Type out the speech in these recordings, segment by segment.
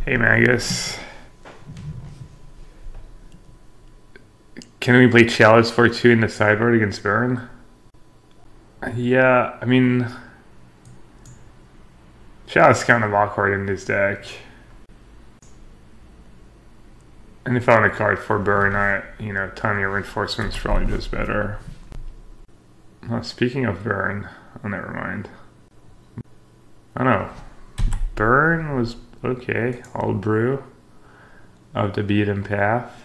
Hey Magus, can we play Chalice for 2 in the sideboard against Baron? Yeah, I mean, Chalice is kind of awkward in this deck. And if I want a card for Baron, Tiny Reinforcement's probably just better. Well, speaking of Baron, oh, never mind. I don't know. Baron was okay. All brew of the beaten path.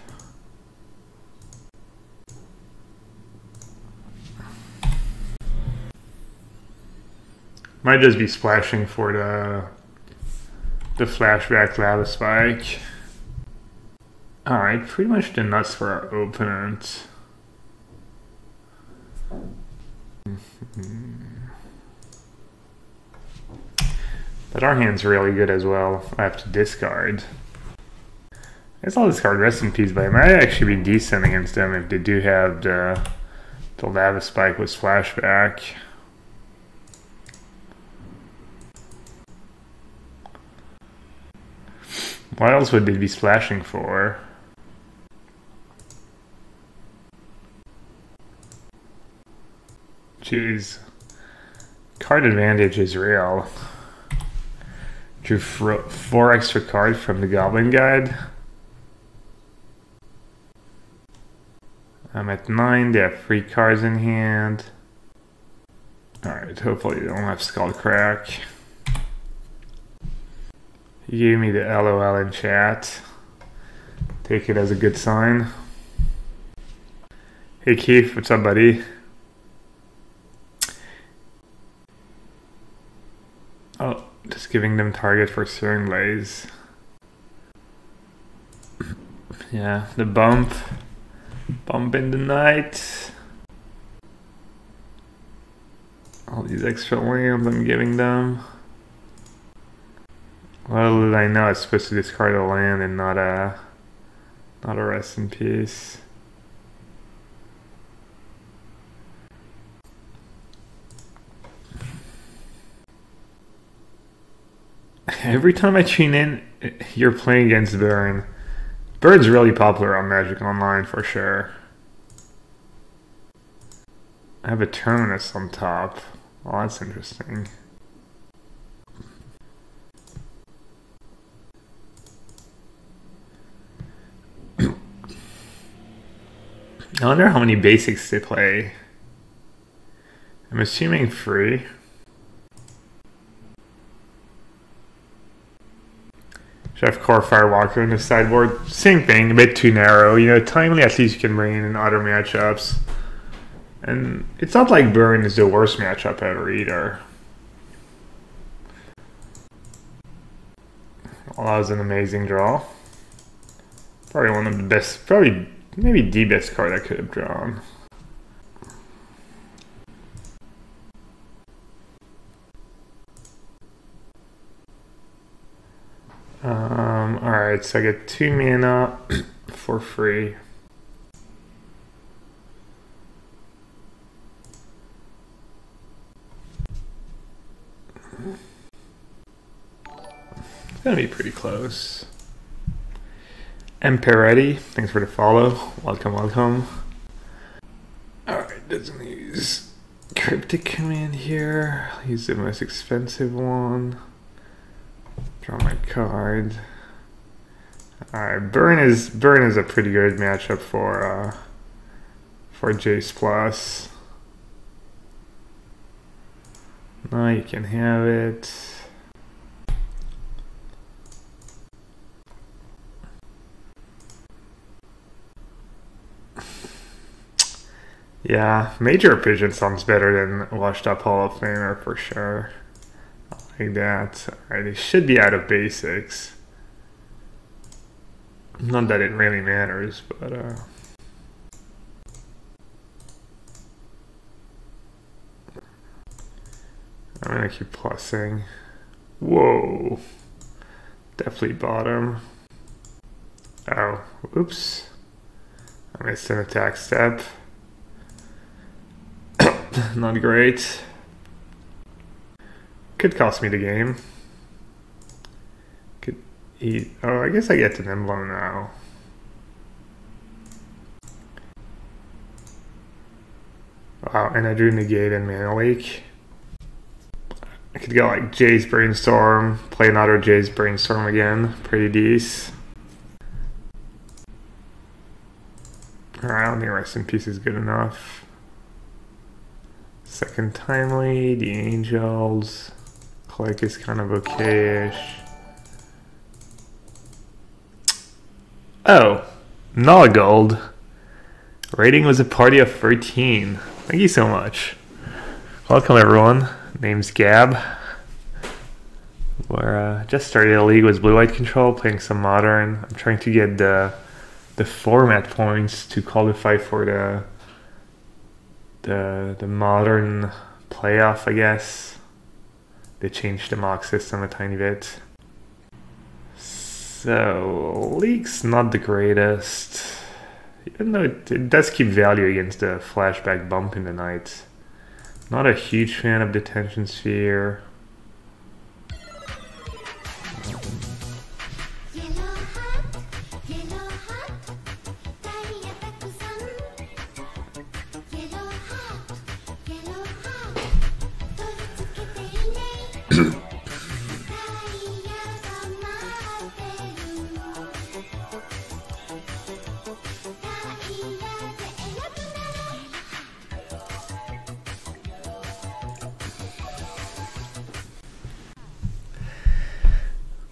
Might just be splashing for the flashback lava spike. Alright, pretty much the nuts for our opponent. But our hand's really good as well. I have to discard. I guess I'll discard Rest in Peace, but it might actually be decent against them if they do have the lava spike with flashback. What else would they be splashing for? Jeez. Card advantage is real. Drew 4 extra cards from the Goblin Guide. I'm at 9, they have 3 cards in hand. Alright, hopefully they don't have Skullcrack. He gave me the LOL in chat. Take it as a good sign. Hey Keith, what's up, buddy? Oh, just giving them target for Searing Blaze. Yeah, the bump. Bump in the night. All these extra lands I'm giving them. Little did I know it's supposed to discard a land and not a Rest in Peace. Every time I tune in, you're playing against Baron. Baron's really popular on Magic Online for sure. I have a Terminus on top. Oh, that's interesting. I wonder how many basics they play. I'm assuming free. Should have Core Firewalker in the sideboard. Same thing, a bit too narrow. You know, Timely at least you can bring in other matchups. And it's not like Baron is the worst matchup ever either. Well, that was an amazing draw. Probably one of the best, probably maybe the best card I could have drawn. Alright, so I get 2 mana for free. It's gonna be pretty close. Emperetti, thanks for the follow. Welcome, welcome. Alright, doesn't use Cryptic Command here. I'll use the most expensive one. Draw my card. Alright, Burn is a pretty good matchup for Jace Plus. Now you can have it. Yeah, Major Pigeon sounds better than Washed Up Hall of Famer for sure. Like that. Alright, it should be out of basics. Not that it really matters, but I'm gonna keep plussing. Whoa. Definitely bottom. Oh, oops. I missed an attack step. Not great. Could cost me the game. Oh, I guess I get an emblem now. Wow, and I drew negate and mana leak. I could go like Jay's Brainstorm, play another Jay's Brainstorm again. Pretty decent. Alright, I don't think Rest in Peace is good enough. Second Timely, the Angels. Click is kind of okay-ish. Oh, Null Gold. Rating was a party of 13. Thank you so much. Welcome everyone. Name's Gab. We're just started a league with Blue-White Control, playing some Modern. I'm trying to get the format points to qualify for the Modern playoff, I guess. They changed the mock system a tiny bit. So, league's not the greatest. Even though it does keep value against the flashback bump in the night. Not a huge fan of Detention Sphere.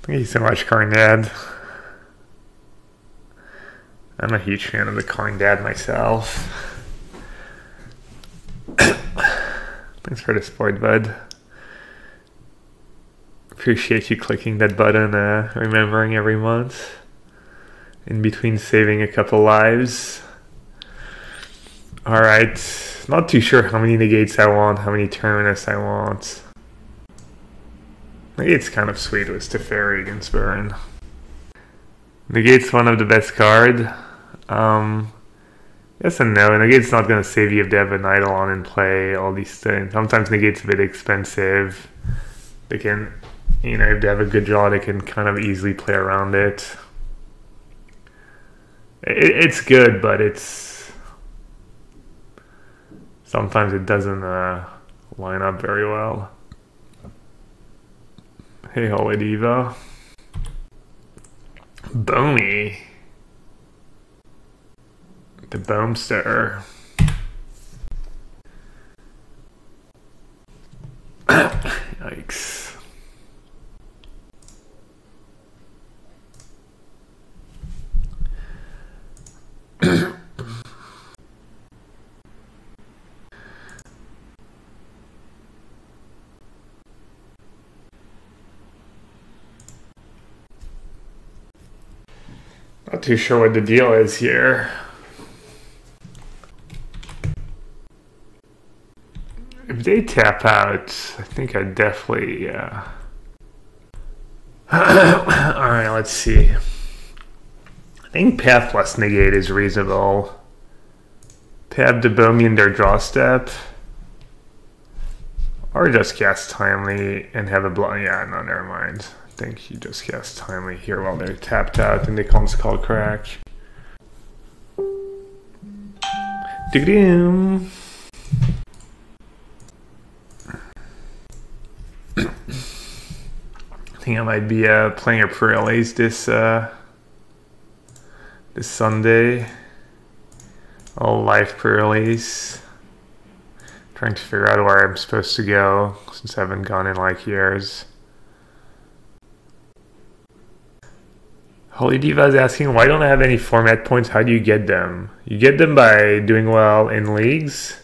Thank you so much, Carndad. I'm a huge fan of the Carndad myself. Thanks for the support, bud. Appreciate you clicking that button, remembering every month. In between saving a couple lives. Alright, not too sure how many negates I want, how many terminus I want. Negate's kind of sweet with Teferi against Burn. Negate's one of the best card. Yes and no. Negate's not going to save you if they have an Eidolon in play, all these things. Sometimes Negate's a bit expensive. They can, you know, if they have a good draw, they can kind of easily play around it. It's good, but it's... sometimes it doesn't line up very well. Hey, Holy Diva. Bomy. The Boomster. Yikes. Not too sure what the deal is here. If they tap out, I think I definitely, Alright, let's see. I think Path plus Negate is reasonable. Tab Debomi in their draw step. Or just cast Timely and have a block. Yeah, no, never mind. I think you just cast Timely here while they're tapped out and they can't Skull Crack. Doom. I think I might be playing a pre-release this Sunday. All live pre-release. Trying to figure out where I'm supposed to go since I haven't gone in like years. Holy Diva is asking, why don't I have any format points? How do you get them? You get them by doing well in leagues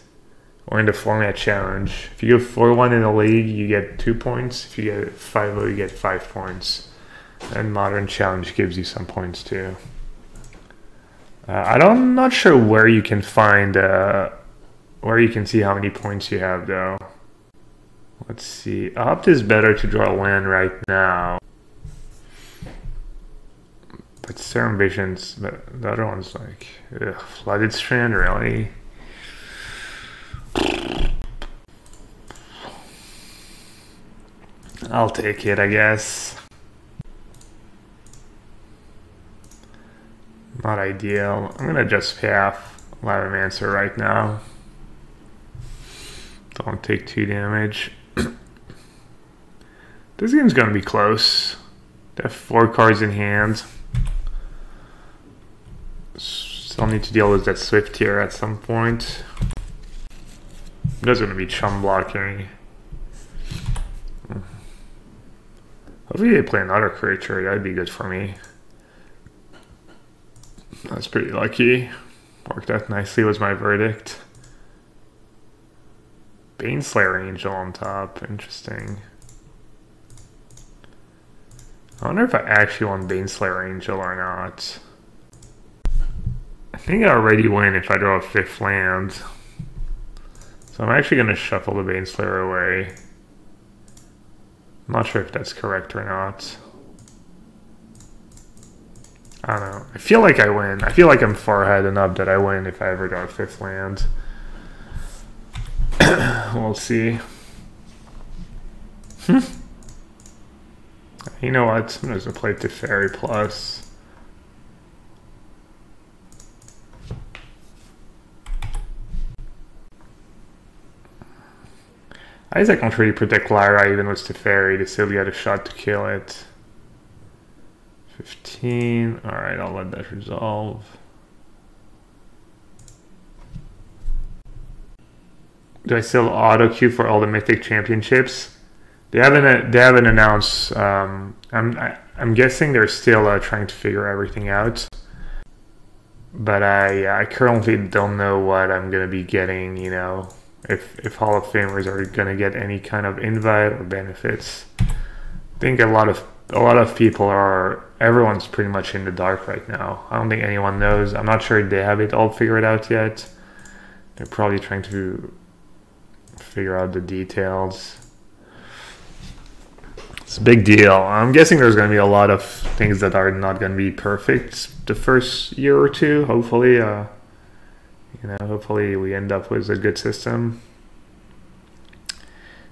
or in the format challenge. If you go 4-1 in a league, you get 2 points. If you get 5-0, you get 5 points. And Modern Challenge gives you some points too. I'm not sure where you can find, where you can see how many points you have though. Let's see. Opt is better to draw land right now. But Serum Visions, but the other one's like, ugh, Flooded Strand, really? I'll take it, I guess. Not ideal. I'm gonna just path. Let him answer right now. Don't take 2 damage. This game's gonna be close. They have 4 cards in hand. Still need to deal with that Swift here at some point. There's gonna be chum blocking. Hopefully they play another creature, that'd be good for me. That's pretty lucky. Worked out nicely was my verdict. Baneslayer Angel on top, interesting. I wonder if I actually want Baneslayer Angel or not. I think I already win if I draw a 5th land. So I'm actually going to shuffle the Baneslayer away. I'm not sure if that's correct or not. I don't know. I feel like I win. I feel like I'm far ahead enough that I win if I ever draw a 5th land. We'll see. You know what? I'm just gonna play Teferi plus. I can't really protect Lyra even with Teferi to still get a shot to kill it. 15. Alright, I'll let that resolve. Do I still auto queue for all the Mythic Championships? They haven't announced. I'm guessing they're still trying to figure everything out. But I currently don't know what I'm gonna be getting. You know, if Hall of Famers are gonna get any kind of invite or benefits. I think a lot of people are. Everyone's pretty much in the dark right now. I don't think anyone knows. I'm not sure they have it all figured out yet. They're probably trying to figure out the details. It's a big deal. I'm guessing there's going to be a lot of things that are not going to be perfect the first year or two. Hopefully, hopefully we end up with a good system.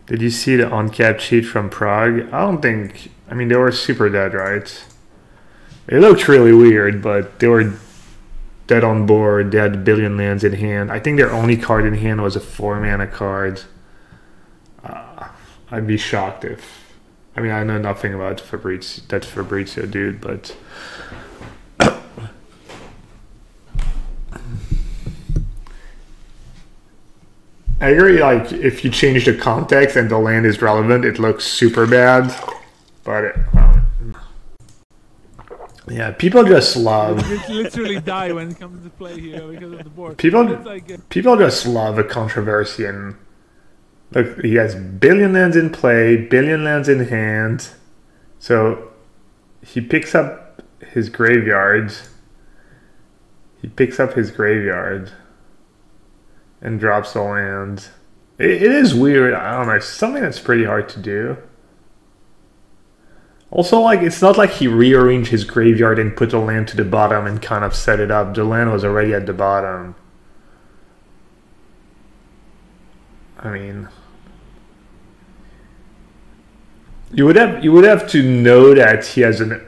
Did you see the uncapped cheat from Prague? I don't think. I mean, they were super dead, right? It looked really weird, but they were dead on board. They had a billion lands in hand. I think their only card in hand was a 4-mana card. I'd be shocked if... I mean, I know nothing about Fabrizio dude, but... I agree, like, if you change the context and the land is relevant, it looks super bad. But yeah, people just love... You literally die when it comes to play here because of the board. People just love a controversy, and look, he has billion lands in play, billion lands in hand. So he picks up his graveyard. And drops a land. It is weird. I don't know. It's something that's pretty hard to do. Also, like, it's not like he rearranged his graveyard and put the land to the bottom and kind of set it up. The land was already at the bottom. I mean, you would have to know that he has an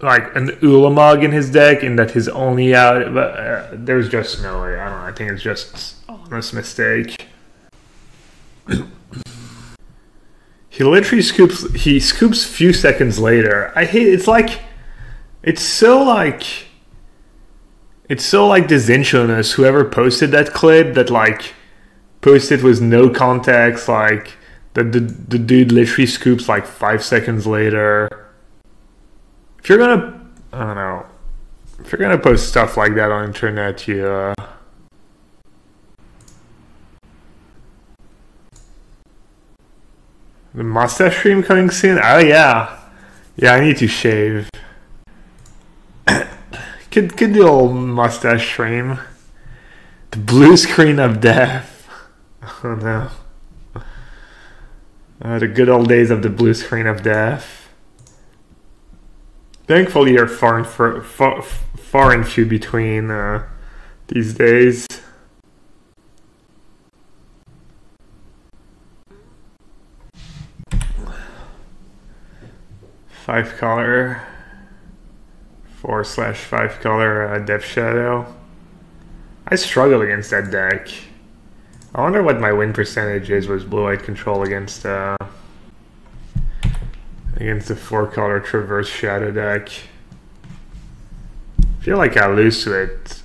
Ulamog in his deck and that his only out. But there's just no way. I don't know. I think it's just an honest mistake. He literally scoops few seconds later. I hate it's so like disingenuous. Whoever posted that clip that like posted with no context, like the dude literally scoops like 5 seconds later. If you're gonna, I don't know, if you're gonna post stuff like that on internet, you the mustache stream coming soon? Oh yeah. Yeah, I need to shave. Could do old mustache stream. The blue screen of death. Oh no. The good old days of the blue screen of death. Thankfully you're far and few between these days. $5 color, 4/5 color Death Shadow. I struggle against that deck. I wonder what my win percentage is with blue-white control against the 4-color Traverse Shadow deck. I feel like I lose to it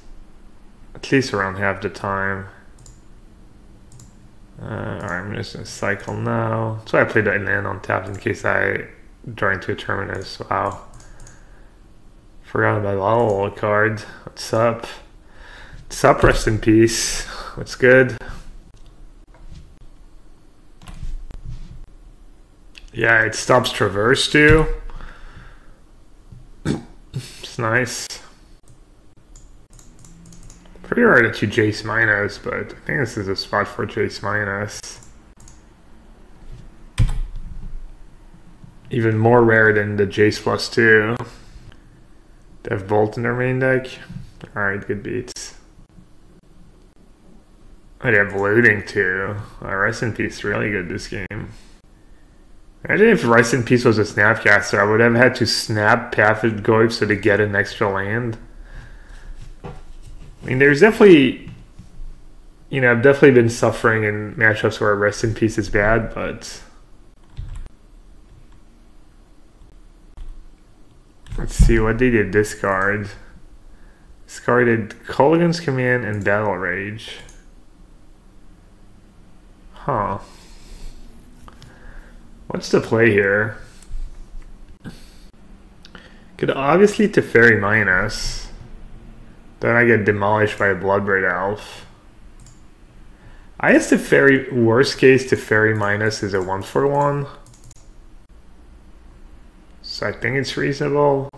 at least around half the time. Alright, I'm just gonna cycle now. So I played that land on tap in case I draw into a Terminus. Wow. Forgot about the little card. What's up? What's up, rest in peace? What's good? Yeah, it stops Traverse too. It's nice. Pretty rare that you Jace minus, but I think this is a spot for Jace minus. Even more rare than the Jace +2. They have Bolt in their main deck. Alright, good beats. Oh, they have Looting too. Rest in Peace, really good this game. Imagine if Rest in Peace was a Snapcaster, I would have had to snap Path of Goyf so to get an extra land. I mean, there's definitely, you know, I've definitely been suffering in matchups where Rest in Peace is bad, but let's see what they did discard. Discarded Kolaghan's Command and Battle Rage. Huh. What's the play here? Could obviously Teferi minus. Then I get demolished by a Bloodbraid Elf. I guess Teferi, worst case, Teferi minus is a 1/1. So I think it's reasonable.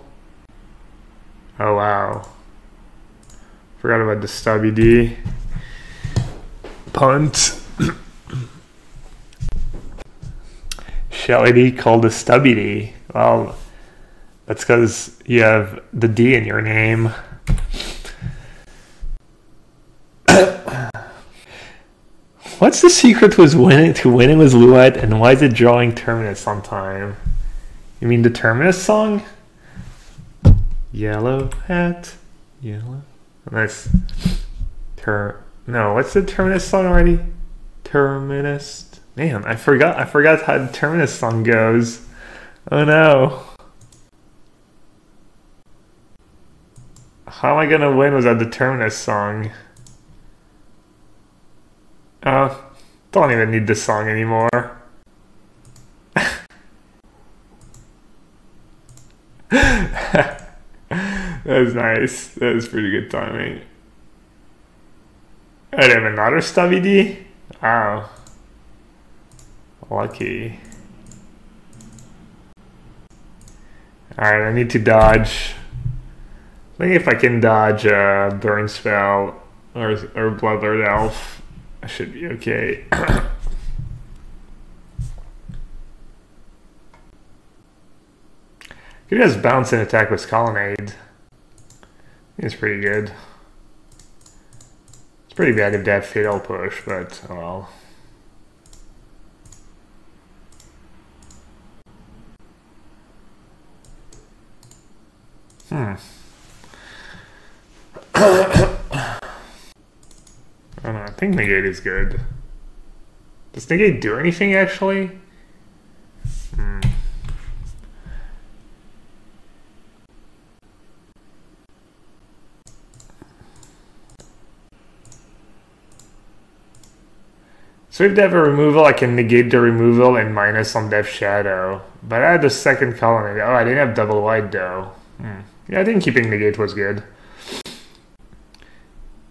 Oh wow. Forgot about the Stubby D. Punt. Shelly D called the Stubby D. Well, that's because you have the D in your name. What's the secret to winning with Luet, and why is it drawing Terminus on time? You mean the Terminus song? Yellow hat, yellow. Nice. No, what's the Terminus song already? Terminus. Man, I forgot how the Terminus song goes. Oh no. How am I gonna win without the Terminus song? Oh, don't even need this song anymore. That was nice. That was pretty good timing. I have another Stubby D? Wow. Lucky. Alright, I need to dodge. I think if I can dodge Burn Spell or Bloodlord Elf, I should be okay. Could just bounce and attack with Colonnade. It's pretty good. It's pretty bad if they have Fatal Push, but oh well. I don't know, I think Negate is good. Does Negate do anything actually? So if they have a removal, I can negate the removal and minus on Death Shadow. But I had the second colony. Oh, I didn't have double white though. Yeah, I think keeping negate was good.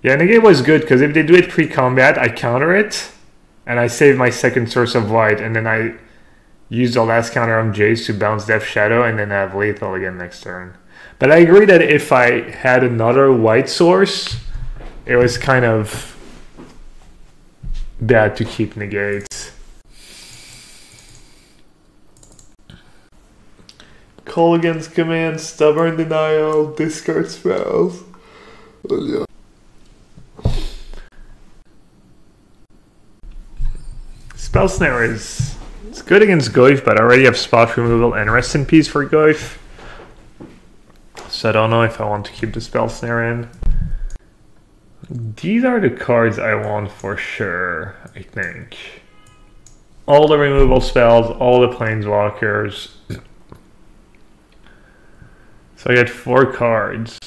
Yeah, negate was good because if they do it pre-combat, I counter it, and I save my second source of white, and then I use the last counter on Jace to bounce Death Shadow, and then I have lethal again next turn. But I agree that if I had another white source, it was kind of bad to keep negates. Kolaghan's Command, Stubborn Denial, discard spells. Oh, yeah. Spell Snare is it's good against Goyf, but I already have spot removal and Rest in Peace for Goyf. So I don't know if I want to keep the spell snare in. These are the cards I want for sure, I think. All the removal spells, all the planeswalkers. So I get 4 cards.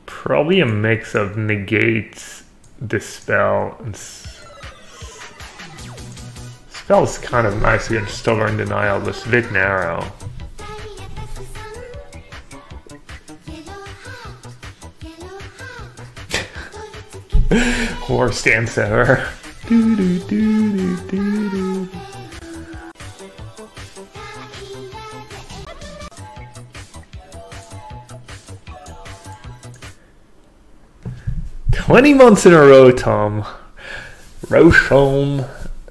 Probably a mix of negates, dispel, and spell's kind of nice against Stubborn Denial, but it's a bit narrow. Worst dance ever. 20 months in a row, Tom. Rosham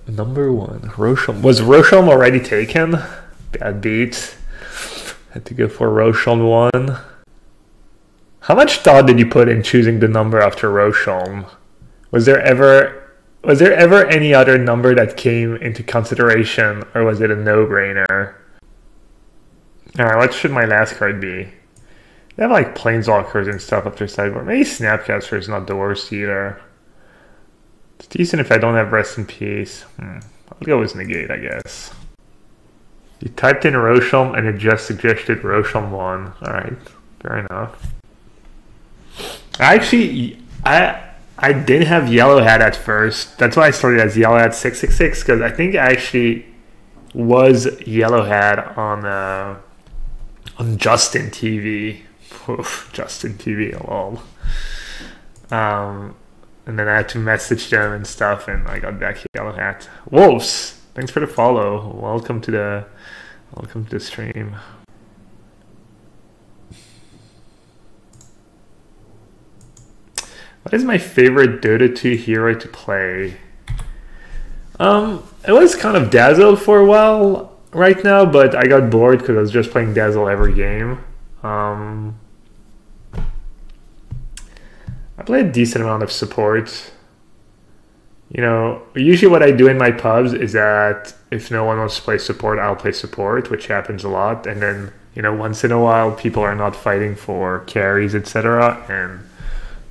#1. Rosham. Was Rosham already taken? Bad beat. Had to go for Rosham 1. How much thought did you put in choosing the number after Rosham? Was there ever any other number that came into consideration, or was it a no-brainer? Alright, what should my last card be? They have like planeswalkers and stuff up their sideboard. Maybe Snapcaster is not the worst either. It's decent if I don't have Rest in Peace. I'll go with Negate, I guess. You typed in Rosham and it just suggested Rosham 1. Alright, fair enough. Actually, I didn't have yellowhat at first. That's why I started as yellowhat 666, because I think I actually was yellowhat on Justin TV. Oof, Justin TV, lol. And then I had to message them and stuff, and I got back yellowhat. Wolves, thanks for the follow. Welcome to the stream. What is my favorite Dota 2 hero to play? It was kind of Dazzle for a while right now, but I got bored because I was just playing Dazzle every game. I play a decent amount of support. You know, usually what I do in my pubs is that if no one wants to play support, I'll play support, which happens a lot. And then, you know, once in a while, people are not fighting for carries, etc. And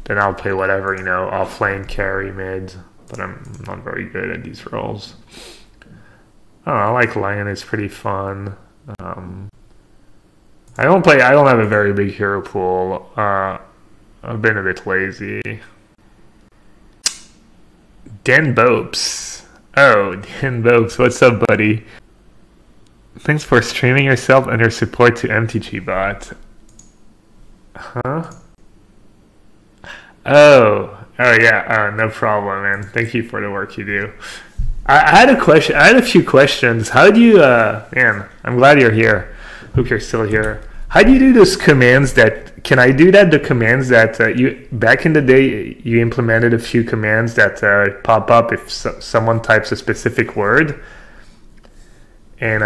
then I'll play whatever, you know, off-lane, carry, mid. But I'm not very good at these roles. Oh, I like Lion, it's pretty fun. I don't have a very big hero pool. I've been a bit lazy. Dan Bopes. Oh, Dan Bopes, what's up, buddy? Thanks for streaming yourself and your support to MTG bot. Huh? Oh yeah, no problem, man. Thank you for the work you do. I had a question. I had a few questions. How do you, man, I'm glad you're here. Hope you're still here. How do you do those commands that, can I do that? The commands that you, back in the day, you implemented a few commands that pop up if someone types a specific word. And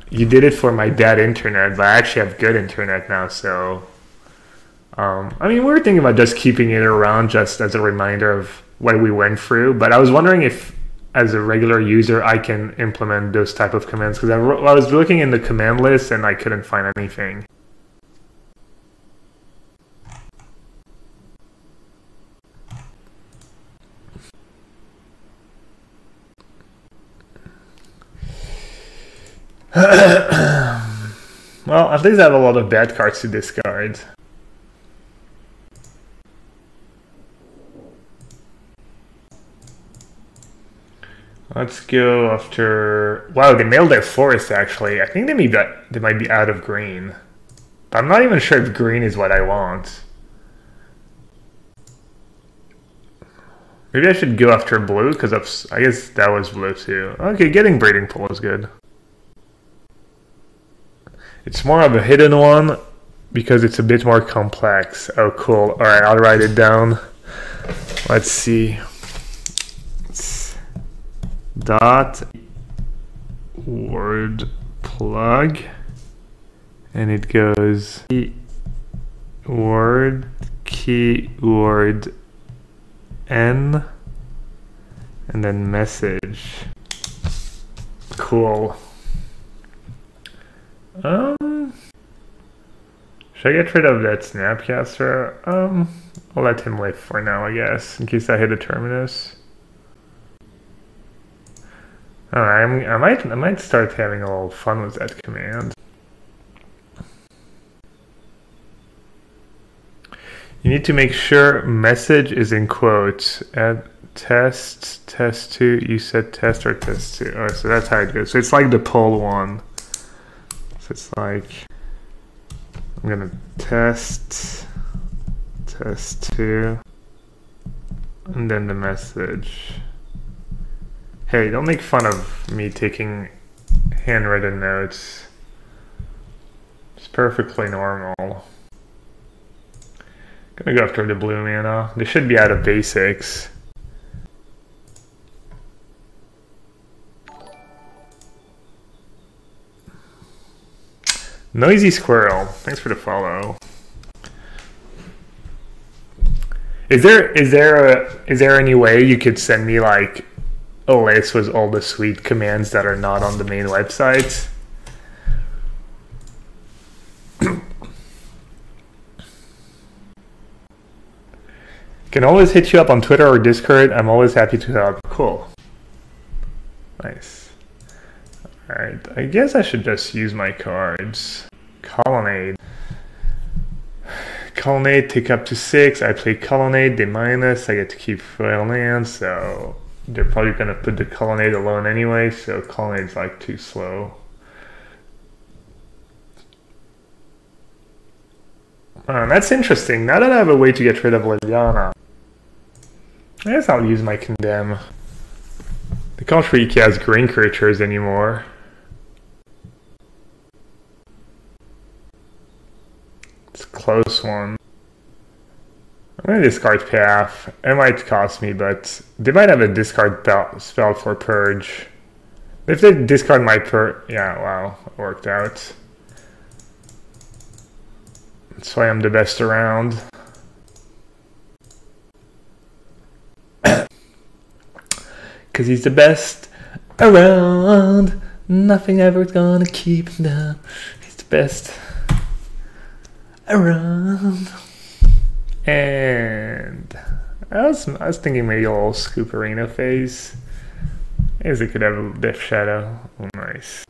you did it for my bad internet, but I actually have good internet now, so. I mean, we were thinking about just keeping it around just as a reminder of what we went through, but I was wondering if, as a regular user, I can implement those type of commands, because I was looking in the command list and I couldn't find anything. Well, at least I have a lot of bad cards to discard. Let's go after... Wow, they mailed their forest, actually. I think they might be out of green. But I'm not even sure if green is what I want. Maybe I should go after blue, because I guess that was blue too. Okay, getting Breeding Pool is good. It's more of a hidden one, because it's a bit more complex. Oh, cool. Alright, I'll write it down. Let's see. Dot word plug, and it goes word keyword n and then message. Cool. Should I get rid of that Snapcaster? I'll let him live for now, I guess, in case I hit a terminus. I might start having a little fun with that command. You need to make sure message is in quotes. Add test2, you said test or test2. Oh, so that's how it goes. So it's like the poll one. So it's like, I'm gonna test2, and then the message. Hey, don't make fun of me taking handwritten notes. It's perfectly normal. Gonna go after the blue mana. They should be out of basics. Noisy Squirrel, thanks for the follow. Is there any way you could send me like a list with all the sweet commands that are not on the main website? Can always hit you up on Twitter or Discord. I'm always happy to help. Cool. Nice. Alright, I guess I should just use my cards. Colonnade. Colonnade, take up to 6. I play Colonnade, they minus. I get to keep royal land, so they're probably going to put the Colonnade alone anyway, so Colonnade's like too slow. That's interesting. Now that I have a way to get rid of Liliana, I guess I'll use my Condemn. They can't treat Iki as green creatures anymore. It's a close one. I'm going to discard Path. It might cost me, but they might have a discard spell for Purge. If they discard my yeah, wow, it worked out. That's why I'm the best around. Cause he's the best around. Nothing ever's gonna keep him down. He's the best around. And I was thinking maybe a little Scoop Arena phase. I guess I could have a Death Shadow. Oh, nice.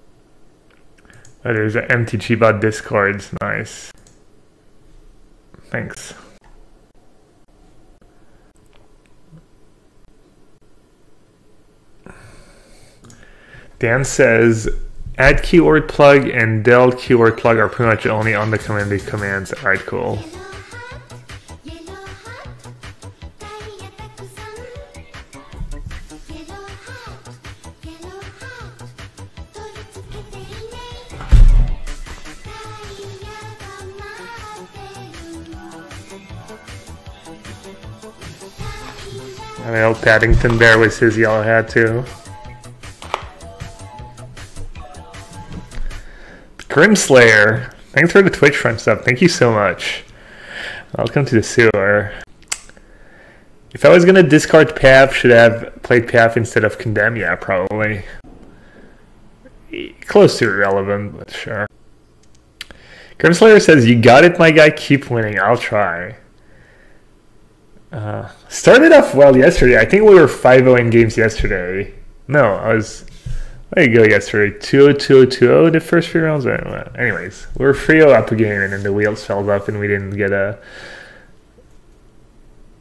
Oh, there's an MTG bot discards. Nice. Thanks. Dan says, add keyword plug and del keyword plug are pretty much only on the commanded commands. Alright, cool. And I hope Paddington Bear was his yellow hat too. Grimslayer, thanks for the Twitch front stuff. Thank you so much. Welcome to the sewer. If I was gonna discard Path, should I have played Path instead of Condemn? Yeah, probably. Close to irrelevant, but sure. Grimslayer says, you got it, my guy. Keep winning. I'll try. Started off well yesterday. I think we were 5-0 in games yesterday. No, I was... There you go, yesterday. 2-0, 2-0, 2-0 the first 3 rounds. Anyways, we were 3-0 up a game, and then the wheels fell up, and we didn't get a...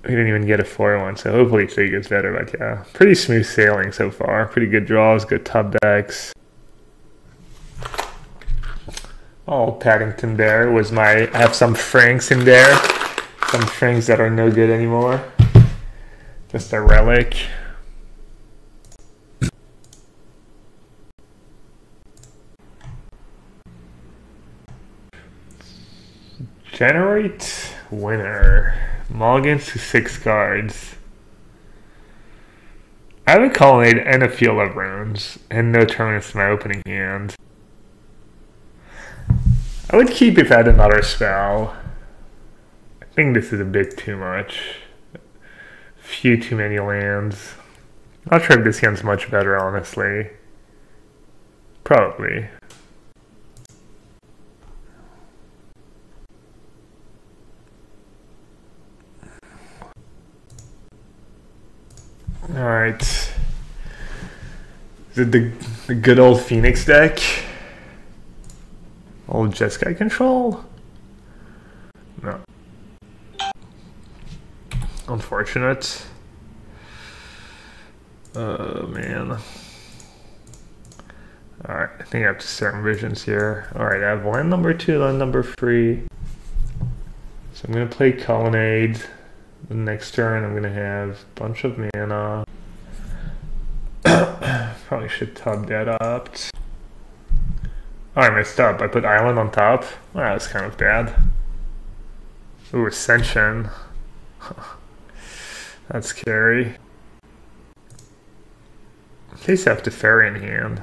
We didn't even get a 4-1, so hopefully today gets better. But yeah, pretty smooth sailing so far. Pretty good draws, good top decks. Oh, Paddington Bear was my... I have some Franks in there. Some Franks that are no good anymore. Just a relic. Generate winner. Mulligans to 6 cards. I have a Colonnade and a Field of Runes, and no Terminus in my opening hand. I would keep if I had another spell. I think this is a bit too much. Few too many lands. Not sure if this hand's much better, honestly. Probably. Alright. Is it the good old Phoenix deck? Old Jeskai control? No. Unfortunate. Oh man. Alright, I think I have to start visions here. Alright, I have land number 2, land number 3. So I'm gonna play Colonnade. The next turn I'm gonna have a bunch of mana. Probably should tub that up. Oh, I messed up. I put Island on top. Oh, that's kind of bad. Ooh, Ascension. That's scary. In case I have Teferi in hand.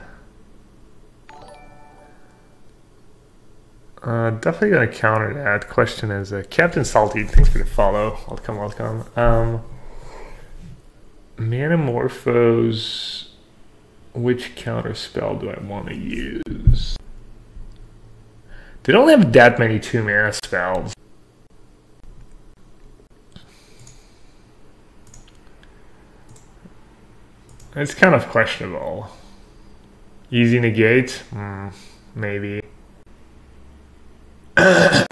Definitely gonna counter that. Question is, Captain Salty, thanks for the follow. Welcome, welcome. Manamorphose. Which counter spell do I want to use? They don't have that many 2-mana spells. It's kind of questionable. Easy negate? Maybe. I'm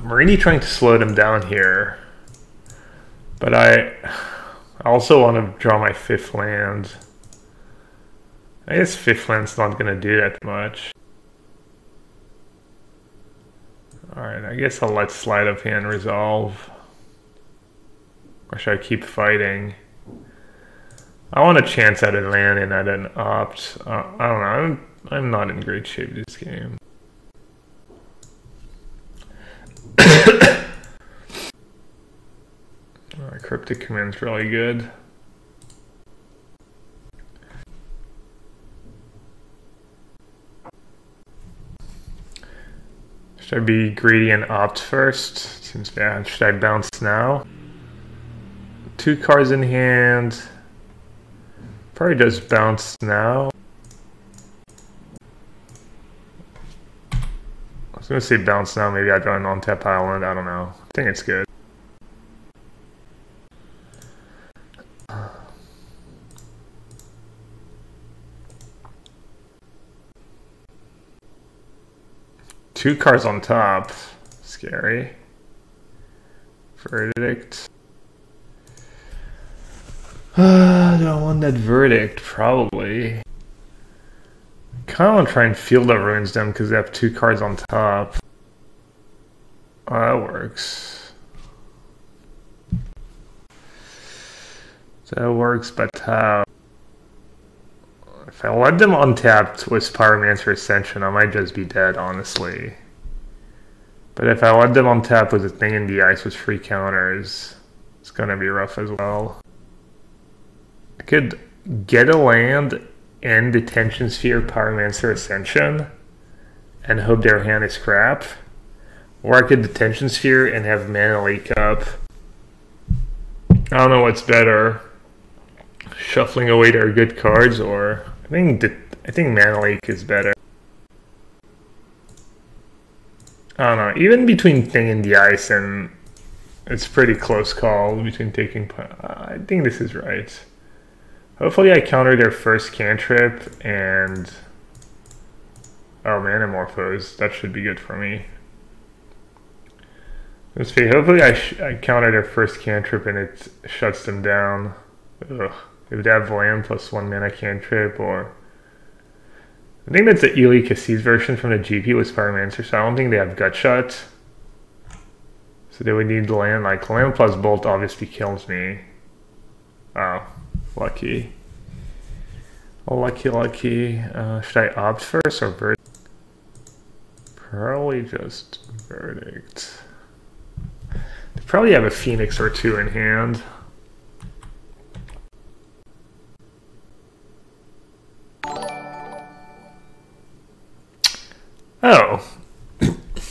really trying to slow them down here. But I also want to draw my 5th land. I guess 5th land's not going to do that much. Alright, I guess I'll let Sleight of Hand resolve. Or should I keep fighting? I want a chance at a land and at an opt. I don't know, I'm not in great shape this game. Alright, Cryptic Command's really good. Should I be greedy and opt first? Seems bad. Should I bounce now? 2 cards in hand. Probably just bounce now. I was gonna say bounce now, maybe I draw an on-tap island, I don't know. I think it's good. Two cards on top. Scary. Verdict. Do I want that verdict? Probably. Kind of want to try and Field of Ruins them because they have 2 cards on top. Oh, that works. That works, but how? If I let them untapped with Pyromancer Ascension, I might just be dead, honestly. But if I let them untap with a Thing in the Ice with 3 counters, it's gonna be rough as well. I could get a land and Detention Sphere Pyromancer Ascension and hope their hand is crap. Or I could Detention Sphere and have Mana Leak up. I don't know what's better. Shuffling away their good cards, or I think Mana Leak is better. I don't know. Even between Thing in the Ice and it's pretty close call between taking. I think this is right. Hopefully, I counter their first cantrip and Manamorphose. That should be good for me. Let's see. Hopefully, I counter their first cantrip and it shuts them down. Ugh. If they have land plus 1 mana cantrip, or I think that's the Ely Cassis version from the GP with Pyromancer, so I don't think they have Gutshot. So they would need land, like land plus Bolt obviously kills me. Oh, lucky. Lucky, lucky. Should I opt first or verdict? Probably just verdict. They probably have a Phoenix or 2 in hand. Oh,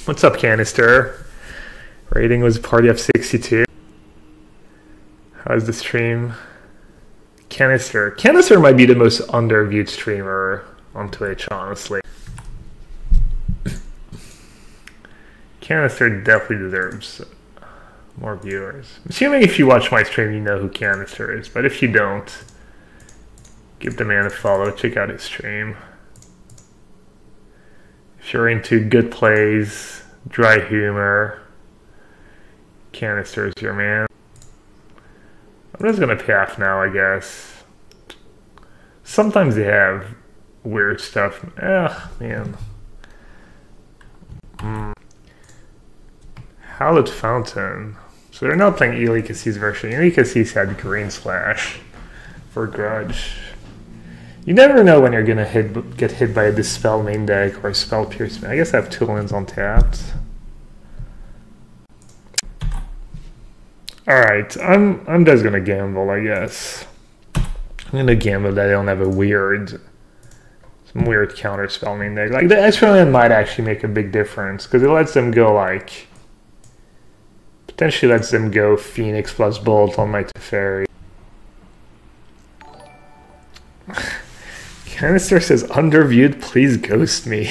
what's up, Canister? Rating was a party of 62. How's the stream? Canister might be the most underviewed streamer on Twitch, honestly. Canister definitely deserves more viewers. Assuming if you watch my stream, you know who Canister is. But if you don't, give the man a follow. Check out his stream. If you're into good plays, dry humor, Canister is your man. I'm just gonna path now, I guess. Sometimes they have weird stuff. Ugh, man. Hallowed Fountain. So they're not playing Elika's version. Elika's had Green Splash for Grudge. You never know when you're gonna get hit by a Dispel main deck or a Spell Pierce. I guess I have 2 lands on tapped. Alright, I'm just gonna gamble, I guess. I'm gonna gamble that I don't have some weird counter spell main deck. Like the extra land might actually make a big difference because it lets them go like potentially lets them go Phoenix plus Bolt on my Teferi. Canister says underviewed, please ghost me.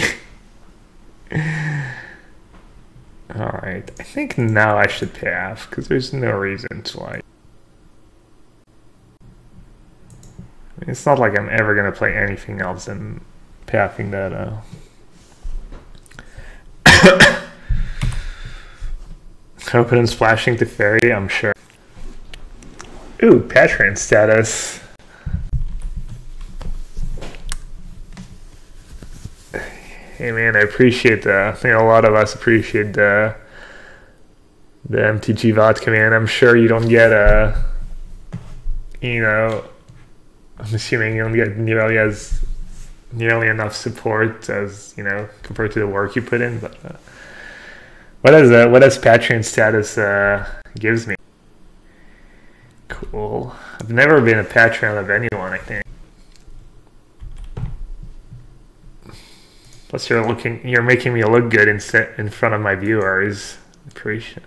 Alright, I think now I should path because there's no reason to like. It's not like I'm ever gonna play anything else than pathing that Open and splashing to fairy, I'm sure. Ooh, Patreon status. Hey man, I appreciate that. I think a lot of us appreciate the MTG vodka, man. I'm sure you don't get I'm assuming you don't get nearly enough support as, compared to the work you put in, but what does Patreon status gives me? Cool. I've never been a Patreon of anyone, I think. Plus you're making me look good in front of my viewers. Appreciate it.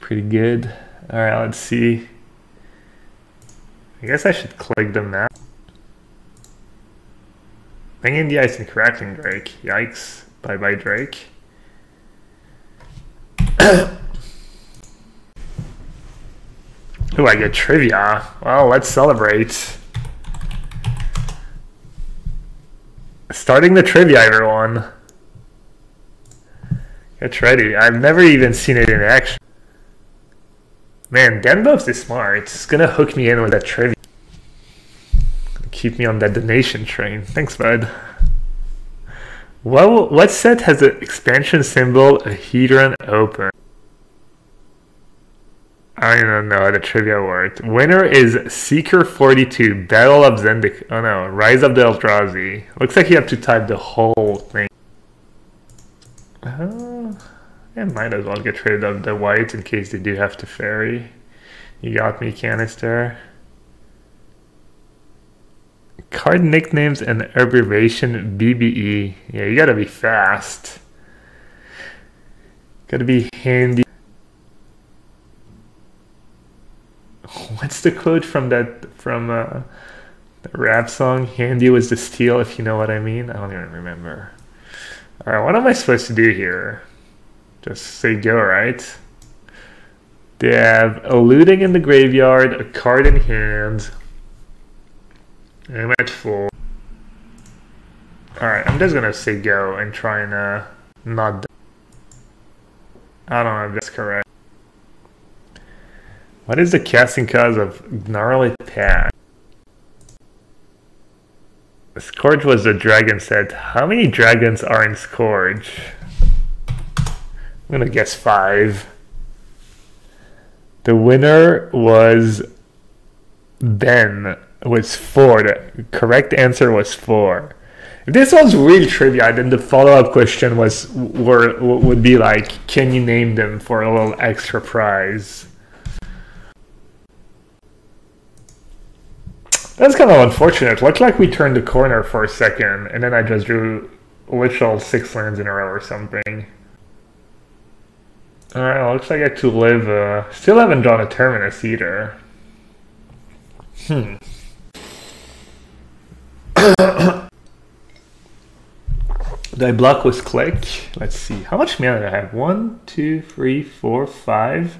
Pretty good. Alright, let's see. I guess I should click them now. Banging the ice and cracking Drake. Yikes. Bye bye Drake. Ooh, I get trivia. Well, let's celebrate. Starting the trivia, everyone. Get ready. I've never even seen it in action. Man, Denbuffs is smart. It's gonna hook me in with that trivia. Keep me on that donation train. Thanks, bud. What set has an expansion symbol, a Hedron open? I don't know how the trivia worked. Winner is Seeker 42, Battle of Zendikar. Oh no, Rise of the Eldrazi. Looks like you have to type the whole thing. I might as well get rid of the white in case they do have to ferry. You got me, Canister. Card nicknames and abbreviation BBE. Yeah, you gotta be fast. Gotta be handy. What's the quote from the rap song? Handy was the steal, if you know what I mean. I don't even remember. Alright, what am I supposed to do here? Just say go, right? They have a looting in the graveyard, a card in hand. I'm at full. Alright, I'm just gonna say go and try and not. I don't know if that's correct. What is the casting cost of Gnarly Pack? Scourge was the dragon set. How many dragons are in Scourge? I'm gonna guess 5. The winner was Ben, was 4. The correct answer was 4. If this was real trivia, then the follow-up question would be like, can you name them for a little extra prize? That's kind of unfortunate. Looked like we turned the corner for a second, and then I just drew literal 6 lands in a row or something. Alright, looks like I have to live. Still haven't drawn a Terminus either. Do I block with click? Let's see. How much mana do I have? 1, 2, 3, 4, 5.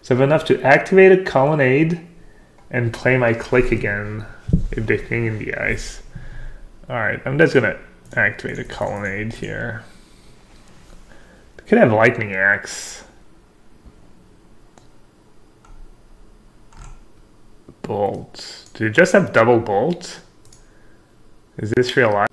So I have enough to activate a colonnade and play my click again if they thing in the ice. Alright, I'm just gonna activate a colonnade here. I could have lightning axe. Bolt. Do you just have double bolt? Is this real life?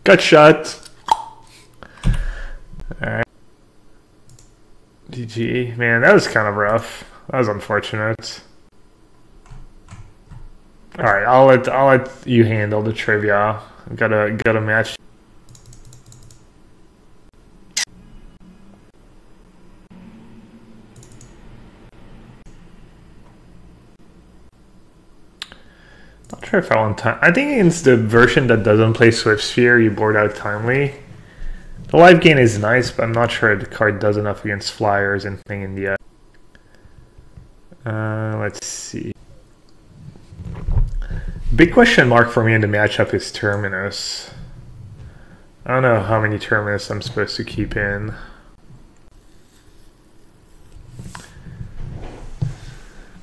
Got shot. Alright. GG. Man, that was kind of rough. That was unfortunate. Alright, I'll let you handle the trivia. Got a match. Not sure if I want time. I think it's the version that doesn't play Swift Sphere, you board out timely. The life gain is nice, but I'm not sure the card does enough against flyers and thing in the let's see. Big question mark for me in the matchup is Terminus. I don't know how many Terminus I'm supposed to keep in.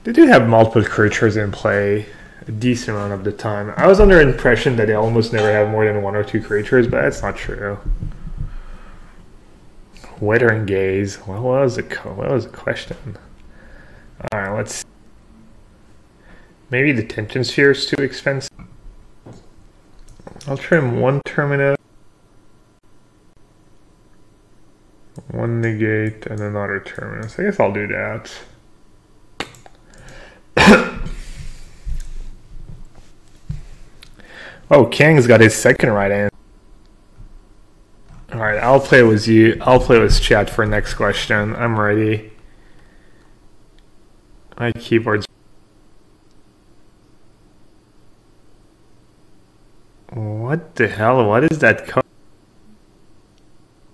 They do have multiple creatures in play a decent amount of the time. I was under the impression that they almost never have more than 1 or 2 creatures, but that's not true. Withering Gaze. What was the question? Alright, let's see. Maybe the Tension Sphere is too expensive. I'll trim 1 Terminus, 1 Negate, and another Terminus. I guess I'll do that. Oh, Kang's got his second right hand. Alright, I'll play with you. I'll play with chat for next question. I'm ready. My keyboard's... What the hell? What is that card?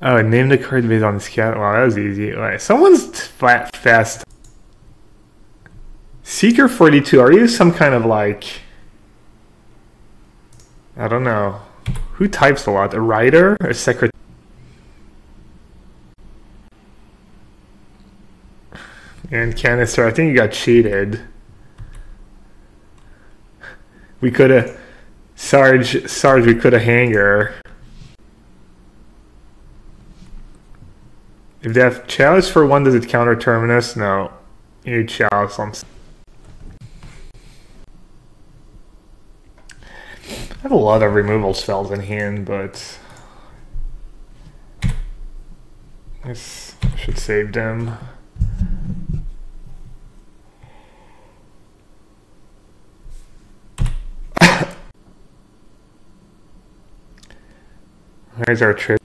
Oh, name the card based on the scat. Wow, that was easy. Right, someone's fast. Seeker 42, are you some kind of like... I don't know. Who types a lot? A writer? A secretary? And Canister, I think you got cheated. We could have... Sarge, we could have hanger. If they have Chalice for 1, does it counter Terminus? No. You need Chalice on... I have a lot of removal spells in hand, but I should save them. Here's our trip.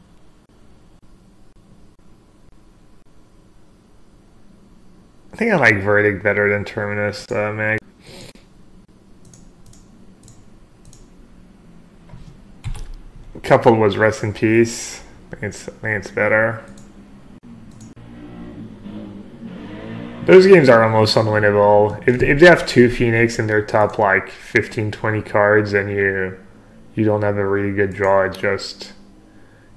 I think I like Verdict better than Terminus, Mag. Coupled was Rest in Peace. I think it's better. Those games are almost unwinnable. If they have 2 Phoenix in their top like 15-20 cards, and you don't have a really good draw, it's just...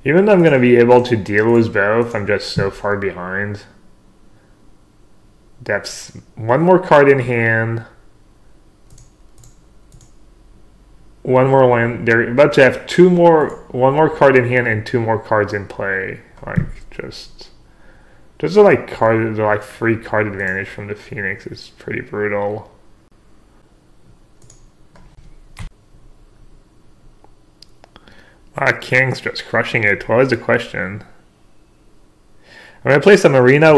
Even though I'm going to be able to deal with both, I'm just so far behind. Depths. 1 more card in hand. 1 more land. They're about to have 1 more card in hand and 2 more cards in play. Like just like cards, like free card advantage from the Phoenix is pretty brutal. King's just crushing it. What was the question? I'm gonna play some arena.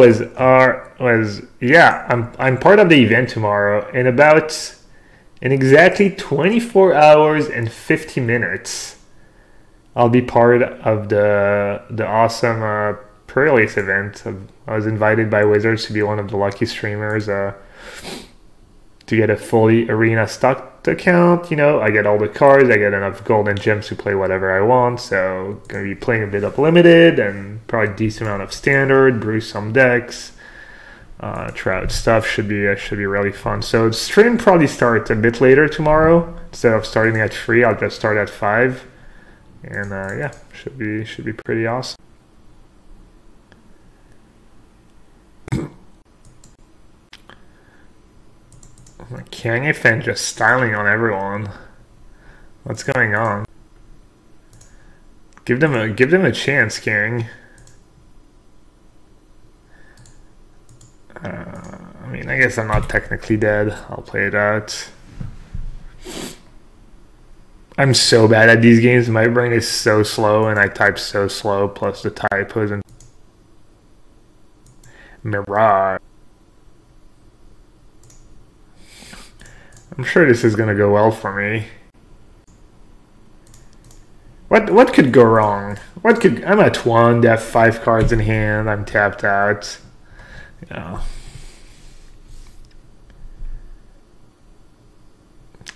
Yeah. I'm part of the event tomorrow in exactly 24 hours and 50 minutes. I'll be part of the awesome pre-release event. I was invited by Wizards to be one of the lucky streamers to get a fully arena stocked account. You know, I get all the cards, I get enough gold and gems to play whatever I want. So gonna be playing a bit of limited and probably a decent amount of standard, brew some decks. Trout stuff should be really fun. So the stream probably starts a bit later tomorrow. Instead of starting at 3, I'll just start at 5, and yeah, should be pretty awesome. Kanye fan just styling on everyone. What's going on? Give them a chance, King. I mean, I guess I'm not technically dead. I'll play it out. I'm so bad at these games. My brain is so slow, and I type so slow. Plus the typos and Mirage. I'm sure this is gonna go well for me. What could go wrong? I'm at 1, they have 5 cards in hand, I'm tapped out. Yeah.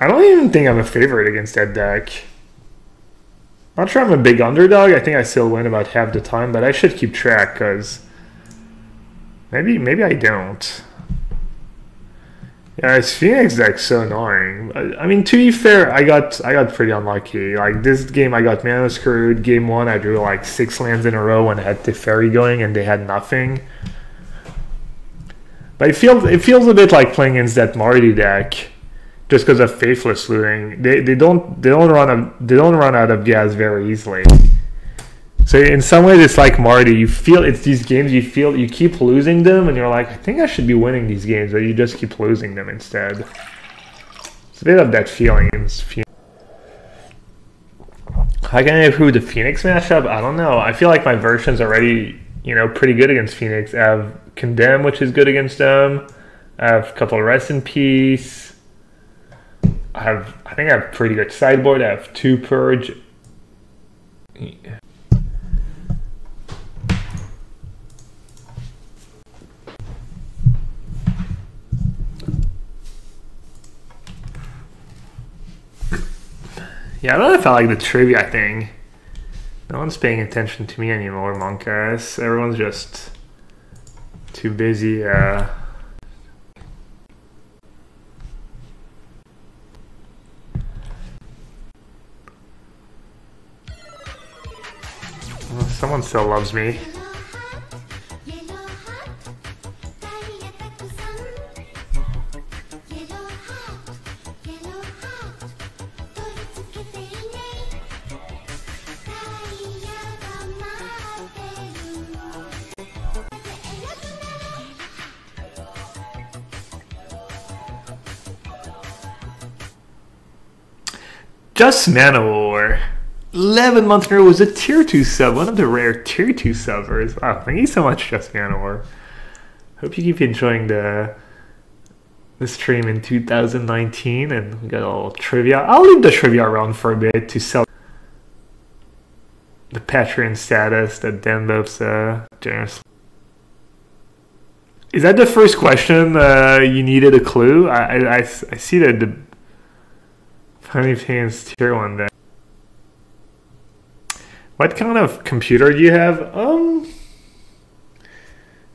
I don't even think I'm a favorite against that deck. Not sure I'm a big underdog. I think I still win about half the time, but I should keep track because maybe I don't. Yeah, this Phoenix deck's so annoying. I mean, to be fair, I got pretty unlucky. Like this game, I got mana screwed. Game 1, I drew like 6 lands in a row and had Teferi going, and they had nothing. But it feels a bit like playing against that Marty deck, just because of Faithless looting. They don't run out of gas very easily. So in some ways, it's like Marty. You feel it's these games. You keep losing them, and you're like, I think I should be winning these games, but you just keep losing them instead. It's a bit of that feeling. How can I improve the Phoenix matchup? I don't know. I feel like my version's already, pretty good against Phoenix. I have Condemn, which is good against them. I have a couple of Rest in Peace. I think I have pretty good sideboard. I have 2 Purge. Yeah. Yeah, I don't know if I like the trivia thing. No one's paying attention to me anymore, monkass. Everyone's just too busy. Well, someone still loves me. Just Manowar. 11 months in a row was a tier 2 sub. One of the rare tier 2 subbers. Wow, thank you so much, Just Manowar. Hope you keep enjoying the stream in 2019, and we got a little trivia. I'll leave the trivia around for a bit to sell the Patreon status that Dan loves generously. Is that the first question? You needed a clue? I see that the Funny Fans tier 1 there. What kind of computer do you have?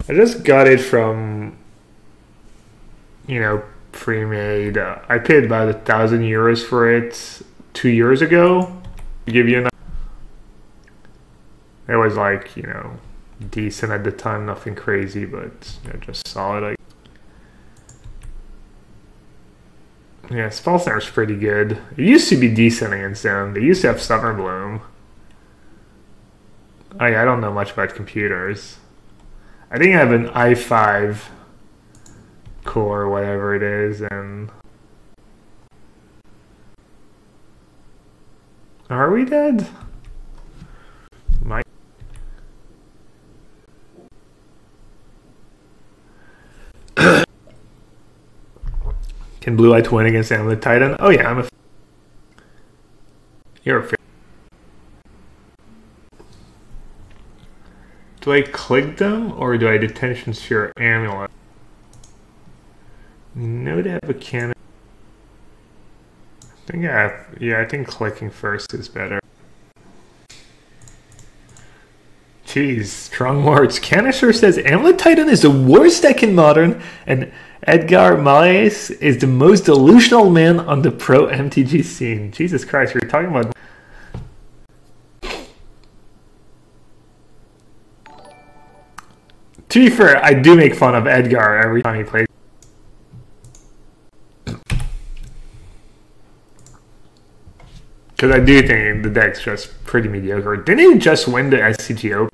I just got it from, pre-made. I paid about 1,000 euros for it 2 years ago. To give you an it was like, decent at the time, nothing crazy, but just solid. Yeah, Spellsnar's pretty good. It used to be decent against them. They used to have Summer Bloom. I don't know much about computers. I think I have an i5 core, whatever it is, and... Are we dead? Can Blue White win against Amulet Titan? Oh yeah, I'm a... You're a fan. Do I click them, or do I Detention Sphere Amulet? No, they have a cannon. I think I think clicking first is better. Jeez, strong words. Canister says Amulet Titan is the worst deck in Modern, and Edgar Malaes is the most delusional man on the pro MTG scene. Jesus Christ, you're talking about... To be fair, I do make fun of Edgar every time he plays. Because I do think the deck's just pretty mediocre. Didn't he just win the SCG Open?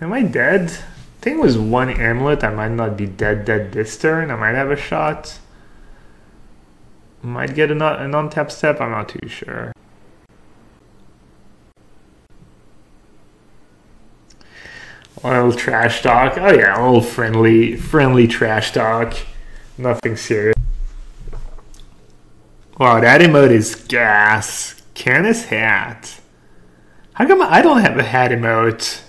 Am I dead? I think it was one amulet. I might not be dead this turn. I might have a shot. Might get an untap step. I'm not too sure. A little trash talk. Oh yeah, a little friendly trash talk. Nothing serious. Wow, that emote is gas. Canis hat. How come I don't have a hat emote?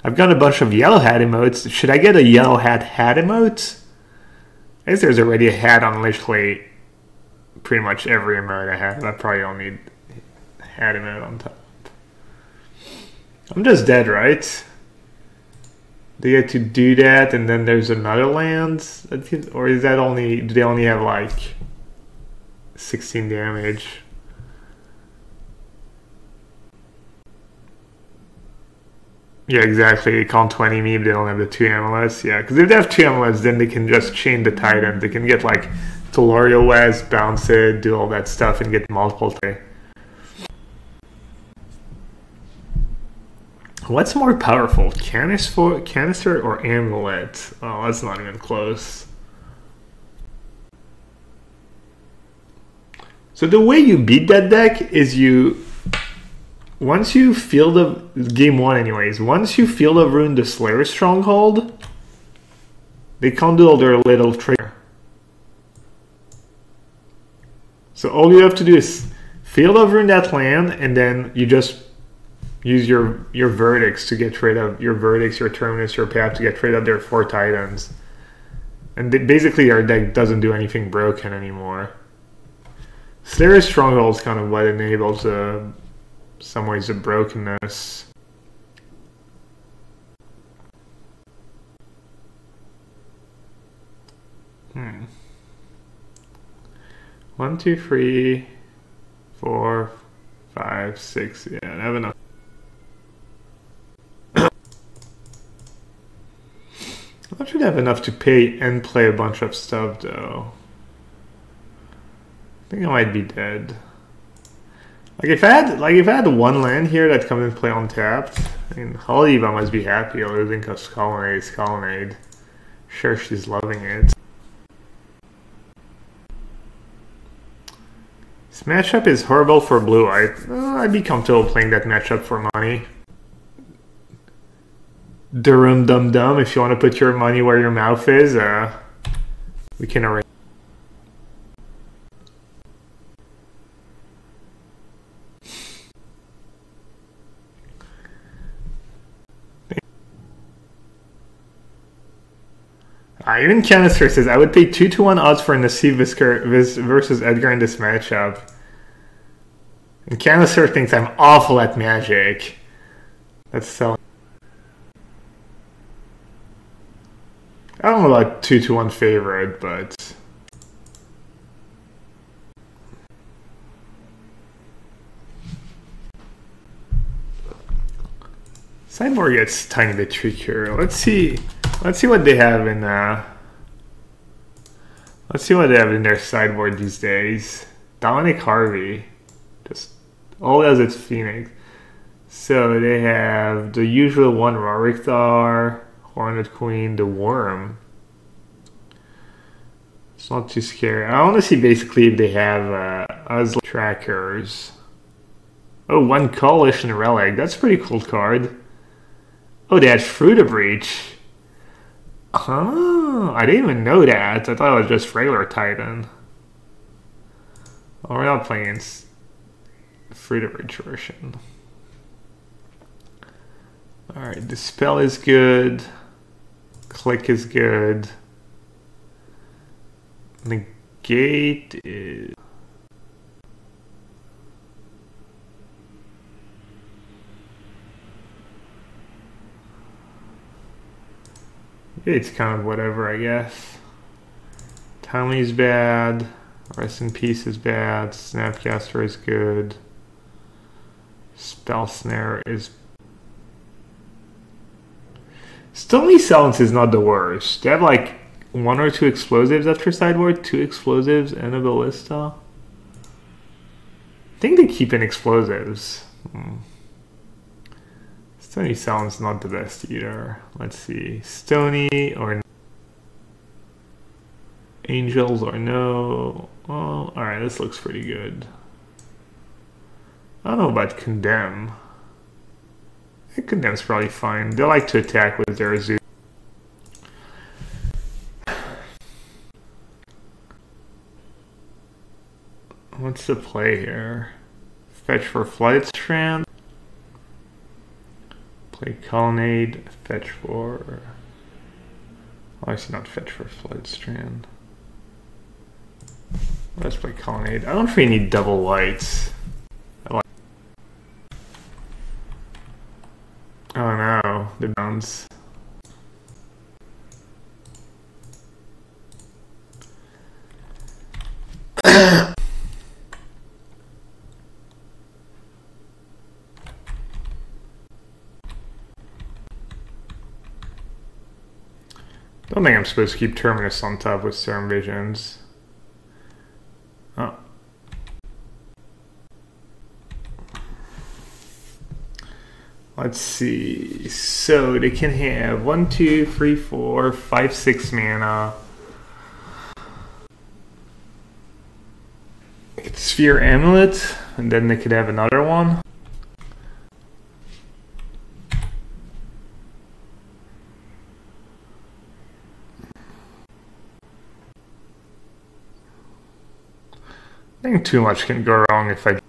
I've got a bunch of yellow hat emotes. Should I get a yellow hat emote? I guess there's already a hat on literally pretty much every emote I have. I probably don't need a hat emote on top. I'm just dead, right? They get to do that, and then there's another land, or is that only? Do they only have like 16 damage? Yeah, exactly. They can't 20 me if they don't have the 2 amulets. Yeah, because if they have 2 amulets, then they can just chain the Titan. They can get like Talorio West, bounce it, do all that stuff, and get multiple. What's more powerful, canister or amulet? Oh, that's not even close. So the way you beat that deck is once you field of game 1 anyways, once you field of ruin the Slayer Stronghold, they can't do all their little tricks. So all you have to do is field of ruin that land, and then you just use your verdicts to get rid of your verdicts, your terminus, your path to get rid of their 4 titans. And basically our deck doesn't do anything broken anymore. Slayer Stronghold is kind of what enables some ways of brokenness. One, two, 3, 4, 5, 6. Yeah, I have enough. I should have enough to pay and play a bunch of stuff though. I think I might be dead. Like if I had one land here that comes and play untapped, I mean Holiva must be happy losing because Colonnade. Sure, she's loving it. This matchup is horrible for blue. I'd be comfortable playing that matchup for money. Durum dum dum, if you want to put your money where your mouth is, we can arrange. Even Canister says, I would pay 2-1 odds for Nassif versus Edgar in this matchup. And Canister thinks I'm awful at Magic. That's so... I don't know about 2-1 favorite, but... Sideboard gets a tiny bit trickier. Let's see what they have in let's see what they have in their sideboard these days. Dominic Harvey. Just all as its Phoenix. So they have the usual one Rarikthar, Hornet Queen, the Worm. It's not too scary. I want to see basically if they have Uzla trackers. Oh, one Coalition Relic. That's a pretty cool card. Oh, they had Fruit of Breach. Oh, I didn't even know that. I thought it was just regular Titan. Oh, we're not playing Fruit of Breach version. Alright, the spell is good. Click is good. Negate is... It's kind of whatever, I guess. Tommy's bad. Rest in Peace is bad. Snapcaster is good. Spell Snare is... Stony Silence is not the worst. They have like 1 or 2 explosives after sideboard. 2 explosives and a ballista. I think they keep in explosives. Stony Silence not the best either. Let's see. Stony or Angels or no. Well, alright, this looks pretty good. I don't know about Condemn. I think Condemn's probably fine. They like to attack with their Zoo. What's the play here? Fetch for Flooded Strand. Play Colonnade. Fetch for... Obviously not fetch for Flooded Strand. Let's play Colonnade. I don't think we need double lights. Oh no, the bounce. Don't think I'm supposed to keep Terminus on top with Serum Visions. Oh. Let's see. So they can have 1, 2, 3, 4, 5, 6 mana. Sphere Amulet, and then they could have another one. I think too much can go wrong if I...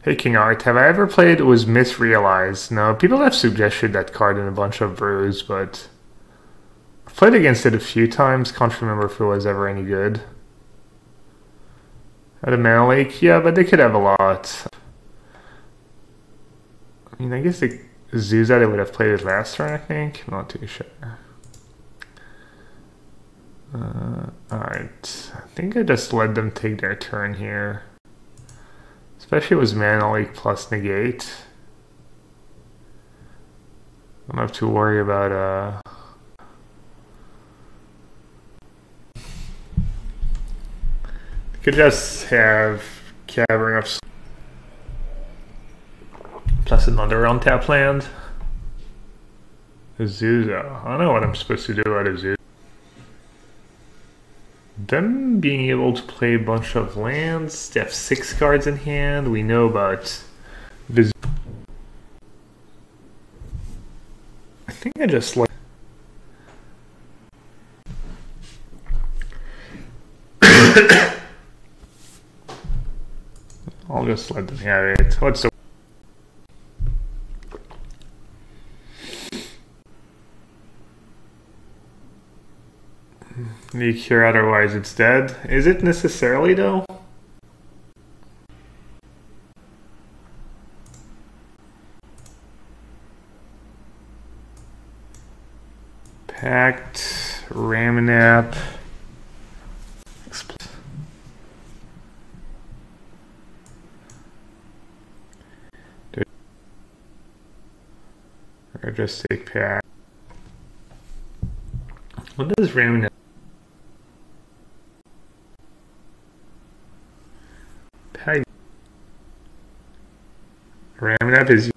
Hey King Art, have I ever played Was Misrealized? No, people have suggested that card in a bunch of brews, but... I've played against it a few times, can't remember if it was ever any good. At a Mana Lake? Yeah, but they could have a lot. I mean, I guess the Zuza, they would have played it last turn, I think. I'm not too sure. Alright, I think I just let them take their turn here. Especially with Mana Leak plus Negate. I don't have to worry about could just have Cavern of plus another untap land. Azusa. I don't know what I'm supposed to do about Azusa. Them being able to play a bunch of lands, they have 6 cards in hand. We know about Viz. I think I just like. I'll just let them have it. What's the Leak here, otherwise it's dead. Is it necessarily though? Pact, Ramanap. Or just take Pact. What does Ramanap? Ramanap is...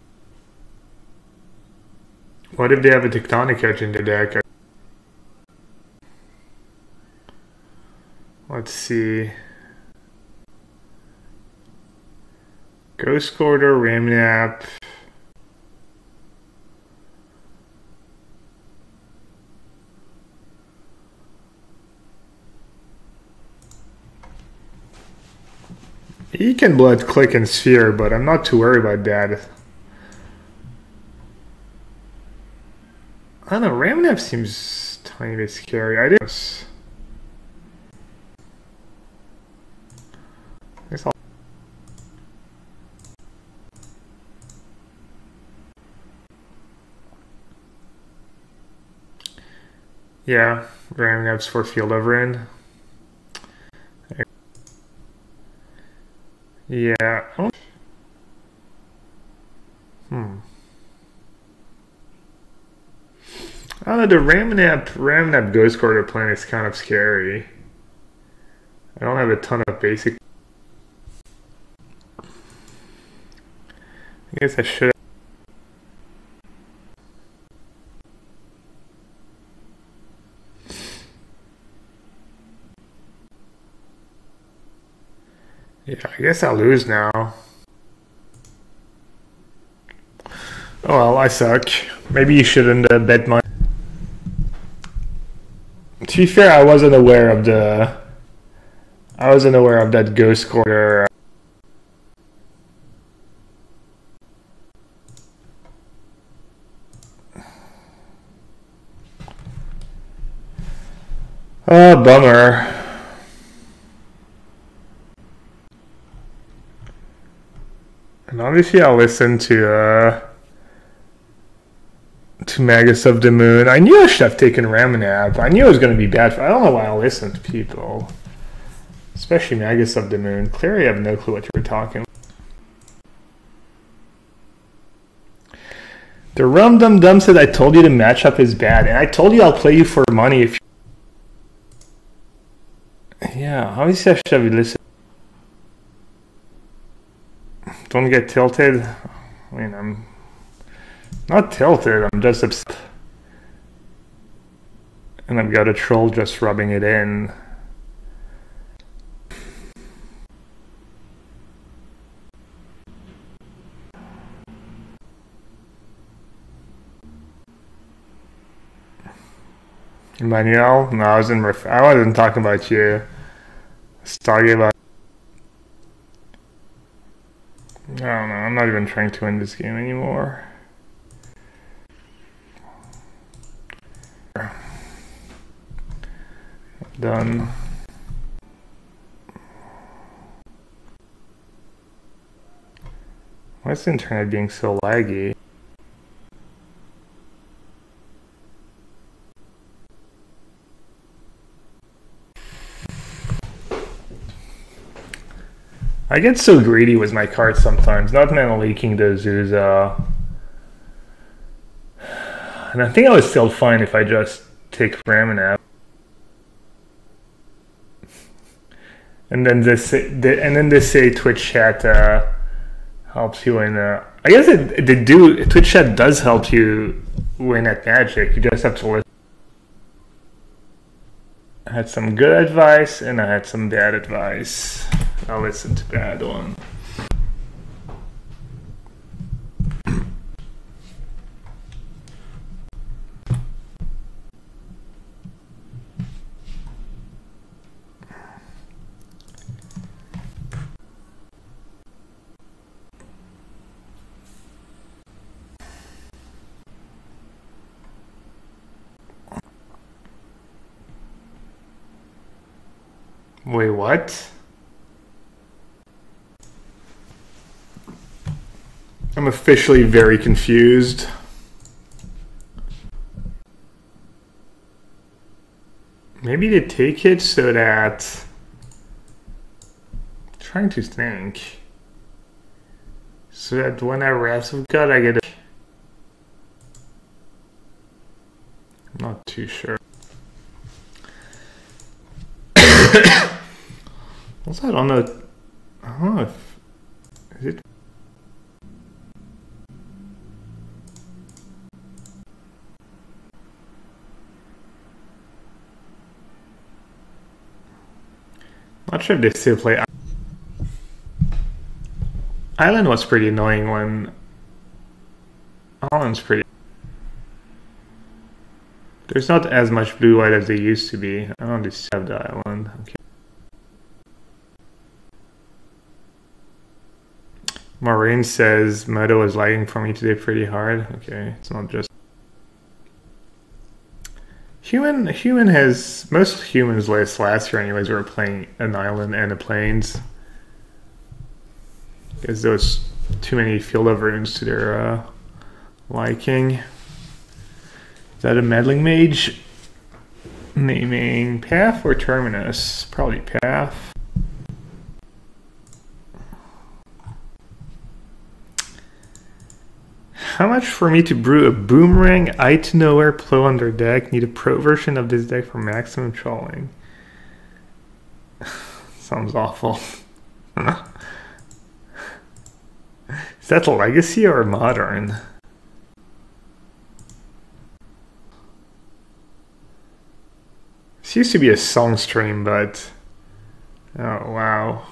What if they have a Tectonic Edge in the deck? Let's see. Ghost Quarter, Ramanap. He can blood click and sphere, but I'm not too worried about that. I don't know, Ramanap seems tiny bit scary. I didn't. Yeah, random maps for field over in. Yeah. Oh, the Ramnap Ghost Quarter plan is kind of scary. I don't have a ton of basic. I guess I should. Yeah, I guess I'll lose now. Oh well, I suck. Maybe you shouldn't bet money. To be fair, I wasn't aware of that Ghost Quarter. Oh, bummer. And obviously I'll listen to Magus of the Moon. I knew I should have taken Ramanap. I knew it was going to be bad. I don't know why I listened to people. Especially Magus of the Moon. Clearly I have no clue what you were talking. The Rum Dum Dum said I told you the matchup is bad. And I told you I'll play you for money if you... Yeah, obviously I should have listened. Don't get tilted. I mean, I'm not tilted, I'm just upset. And I've got a troll just rubbing it in. Emmanuel? No, I wasn't talking about you. I was talking about... I don't know, I'm not even trying to win this game anymore. Done. Why is the internet being so laggy? I get so greedy with my cards sometimes, not mana leaking the Zuza. And I think I would still fine if I just take Ramanap. And then they say Twitch chat helps you in. I guess Twitch chat does help you win at Magic. You just have to listen. I had some good advice and I had some bad advice. I'll listen to bad one. Wait, what? I'm officially very confused. Maybe they take it so that... I'm trying to think. So that when I Wrath of God, I get a... I'm not too sure. Also, I don't know if... Is it... Not sure if they still play. Island was pretty annoying when... Island's pretty... There's not as much blue-white as there used to be. I don't just have the island. Okay. Maureen says Moto is lagging for me today pretty hard. Okay, it's not just... Human has... Most humans last year anyways were playing an island and the plains. Because there was too many field of runes to their liking. Is that a meddling mage? Naming path or terminus? Probably path. How much for me to brew a boomerang? Eye to nowhere, plow under deck. Need a pro version of this deck for maximum trolling. Sounds awful. Is that legacy or modern? This used to be a song stream, but oh wow.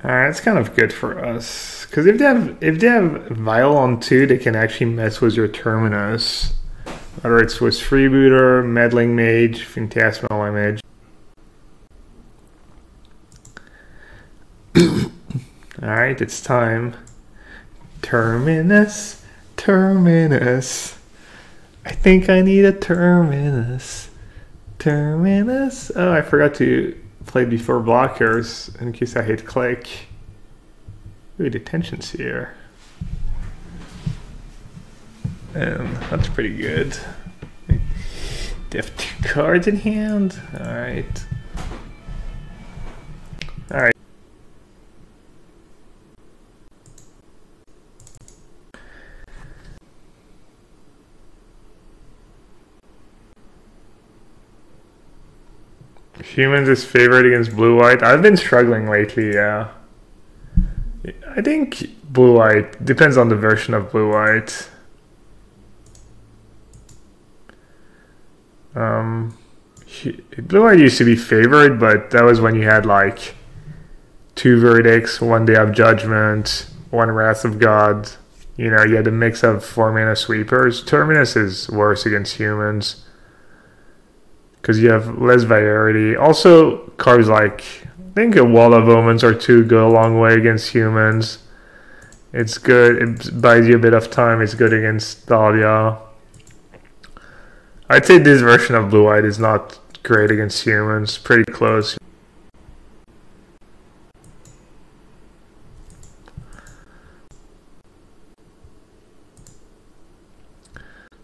Alright, that's kind of good for us. Because if they have Vial on 2, they can actually mess with your terminus. Whether it's with Freebooter, Meddling Mage, Phantasmal Image. Alright, it's time. Terminus. Terminus. I think I need a terminus. Terminus. Oh, I forgot to play before blockers in case I hit click. Ooh, detention's here. And that's pretty good. They have 2 cards in hand. Alright. Alright. Humans is favored against blue-white. I've been struggling lately, yeah. I think blue-white depends on the version of blue-white. Blue-white used to be favored, but that was when you had like 2 verdicts, 1 Day of Judgment, 1 Wrath of God. You know, you had a mix of 4 mana sweepers. Terminus is worse against humans because you have less variety. Also, cards like, I think a Wall of Omens or 2 go a long way against humans. It's good. It buys you a bit of time. It's good against Dahlia. I'd say this version of blue-white is not great against humans. Pretty close.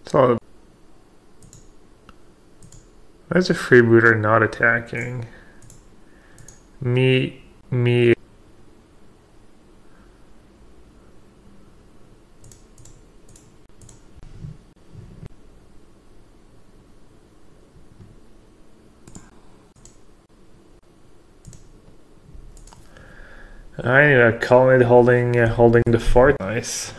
So, why is a freebooter not attacking? Me. I call it holding the fort. Nice.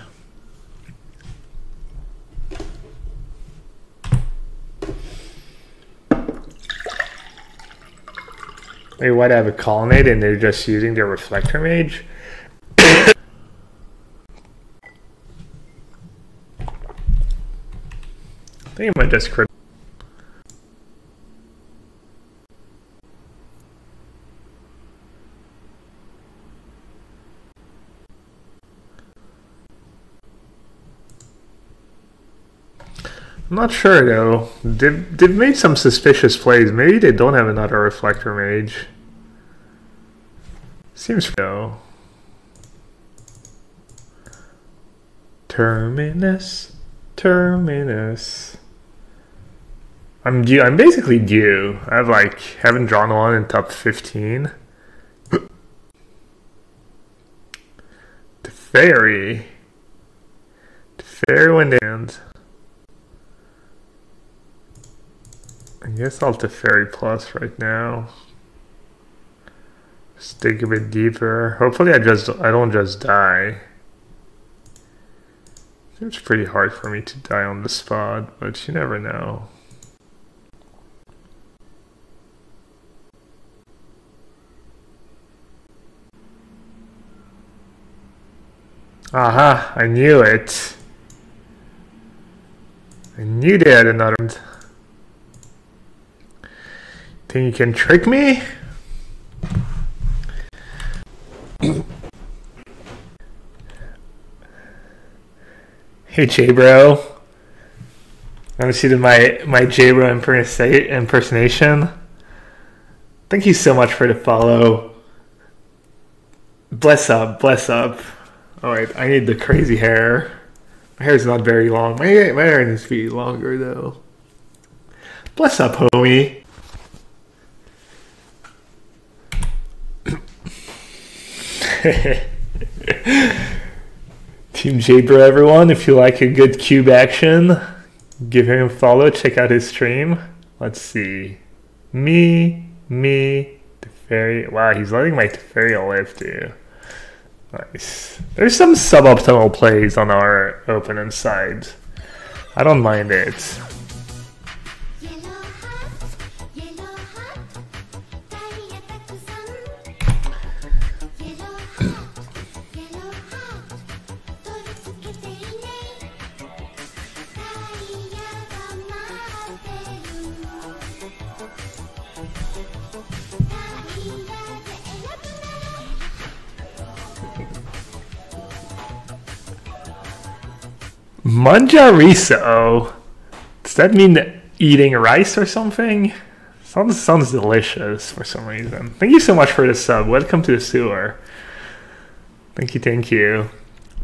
Wait, what? I have a colonnade and they're just using their reflector mage? I think it might just crit. I'm not sure though. They've made some suspicious plays. Maybe they don't have another reflector mage. Seems so. Terminus. I'm due. I'm basically due. Haven't drawn one in top 15. The fairy when they end. I guess I'll Teferi Plus right now. Just dig a bit deeper. Hopefully I don't just die. Seems pretty hard for me to die on the spot, but you never know. Aha, I knew it. I knew they had another. Think you can trick me? Hey J-Bro. Want to see my J-Bro impersonation? Thank you so much for the follow. Bless up. Alright, I need the crazy hair. My hair's not very long. My hair needs to be longer though. Bless up, homie. Team Gabriel, everyone. If you like a good cube action, give him a follow. Check out his stream. Let's see. Me, Teferi. Wow, he's letting my Teferi live too. Nice. There's some suboptimal plays on our opponent's side. I don't mind it. Manjariso? Does that mean eating rice or something? Sounds delicious for some reason. Thank you so much for the sub. Welcome to the sewer. Thank you.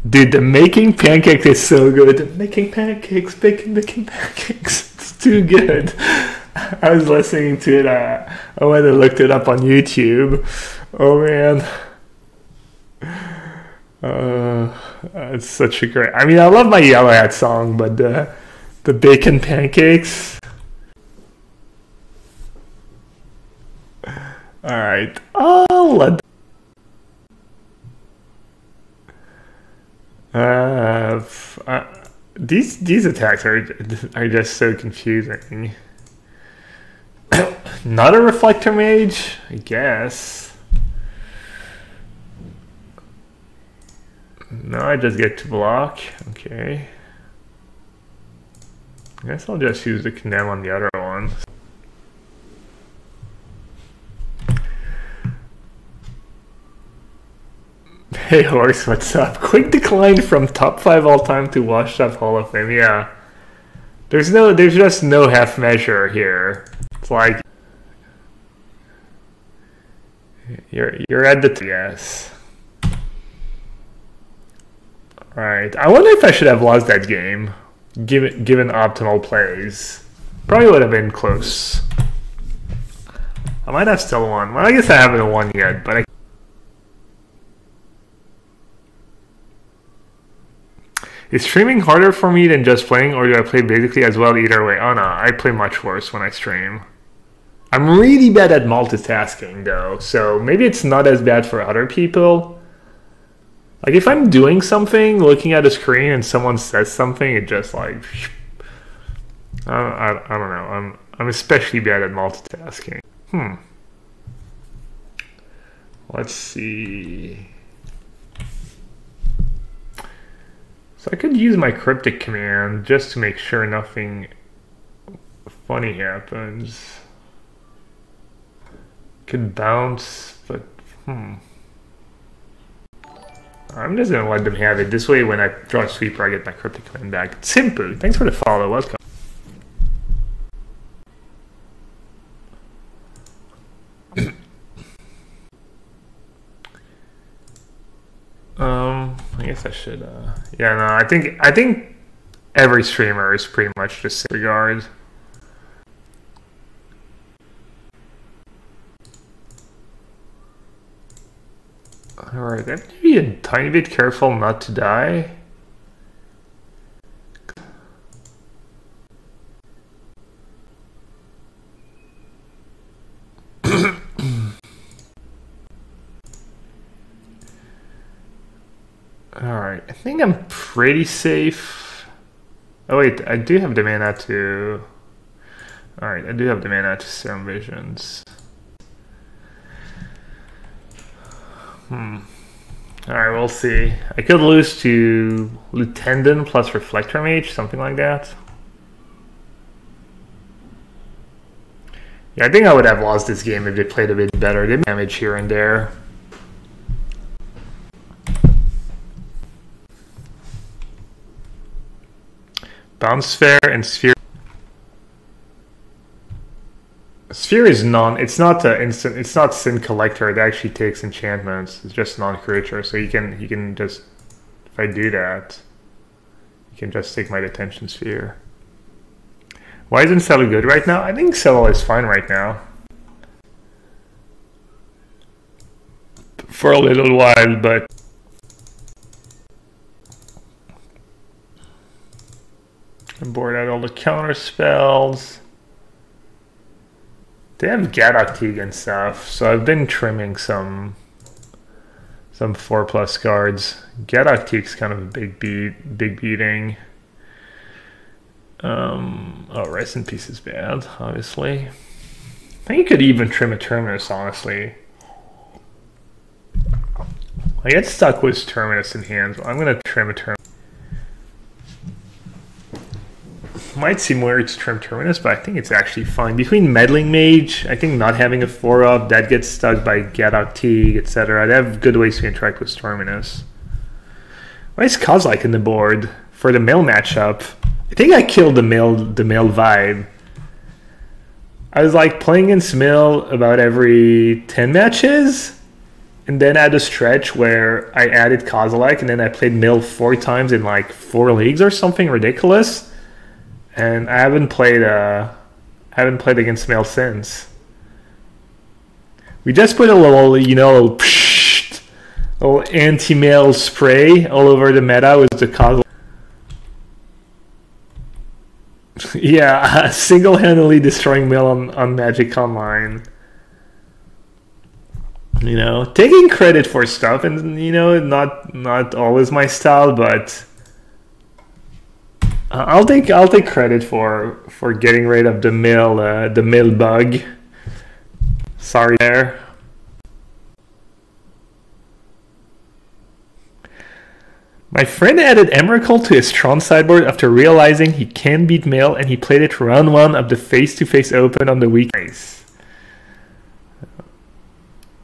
Dude, the making pancakes is so good. Making pancakes, making pancakes. It's too good. I was listening to it. I went and looked it up on YouTube. Oh man. It's such a great. I mean, I love my Yellowhat song, but the bacon pancakes. All right. Oh, these attacks are just so confusing. Not a reflector mage, I guess. No, I just get to block. Okay. I guess I'll just use the condemn on the other one. Hey Horse, what's up? Quick decline from top 5 all time to washed up Hall of Fame. Yeah. There's just no half measure here. It's like you're at the yes. Alright, I wonder if I should have lost that game, given optimal plays. Probably would have been close. I might have still won. Well, I guess I haven't won yet, but Is streaming harder for me than just playing, or do I play basically as well either way? Oh no, I play much worse when I stream. I'm really bad at multitasking though, so maybe it's not as bad for other people. Like if I'm doing something, looking at a screen, and someone says something, it just like I don't know. I'm especially bad at multitasking. Let's see. So I could use my cryptic command just to make sure nothing funny happens. Could bounce, but I'm just gonna let them have it. This way, when I draw a sweeper, I get my cryptic command back. Simple. Thanks for the follow. Welcome. I guess I should. Yeah, no. I think every streamer is pretty much just in regard. Alright, I have to be a tiny bit careful not to die. Alright, I think I'm pretty safe. Oh wait, I do have the mana to... Alright, I do have the mana to Serum Visions. Alright, we'll see. I could lose to Lieutenant plus Reflector Mage, something like that. Yeah, I think I would have lost this game if they played a bit better. They damage here and there. Bounce Sphere and Sphere. Sphere is it's not instant, it's not Sin Collector, it actually takes enchantments. It's just non-creature, so he can just, if I do that, You can just take my detention sphere. Why isn't Settle good right now? I think Settle is fine right now. For a little while, but I bored out all the counter spells. They have Gadoktig and stuff, so I've been trimming some 4+ cards. Gadoktig's kind of a big beating. Oh, Rest in Peace is bad, obviously. I think you could even trim a Terminus, honestly. I get stuck with Terminus in hand, so I'm gonna trim a Terminus. Might seem weird to trim Terminus, but I think it's actually fine. Between Meddling Mage, I think not having a 4-up, that gets stuck by Gadoktig, etc. They have good ways to interact with Terminus. Why is Kozilek in the board for the Mill matchup? I think I killed the Mill vibe. I was like playing against Mill about every 10 matches, and then I had a stretch where I added Kozilek, and then I played Mill 4 times in like 4 leagues or something ridiculous. And I haven't played against Mill since. We just put a little, you know, little anti-Mill spray all over the meta with the Kozilek. Yeah, single-handedly destroying Mill on Magic Online. You know, taking credit for stuff, and you know, not always my style, but I'll take credit for getting rid of the Mill bug. Sorry there. My friend added Emrakul to his Tron sideboard after realizing he can beat Mill, and he played it round 1 of the face-to-face open on the week. Nice.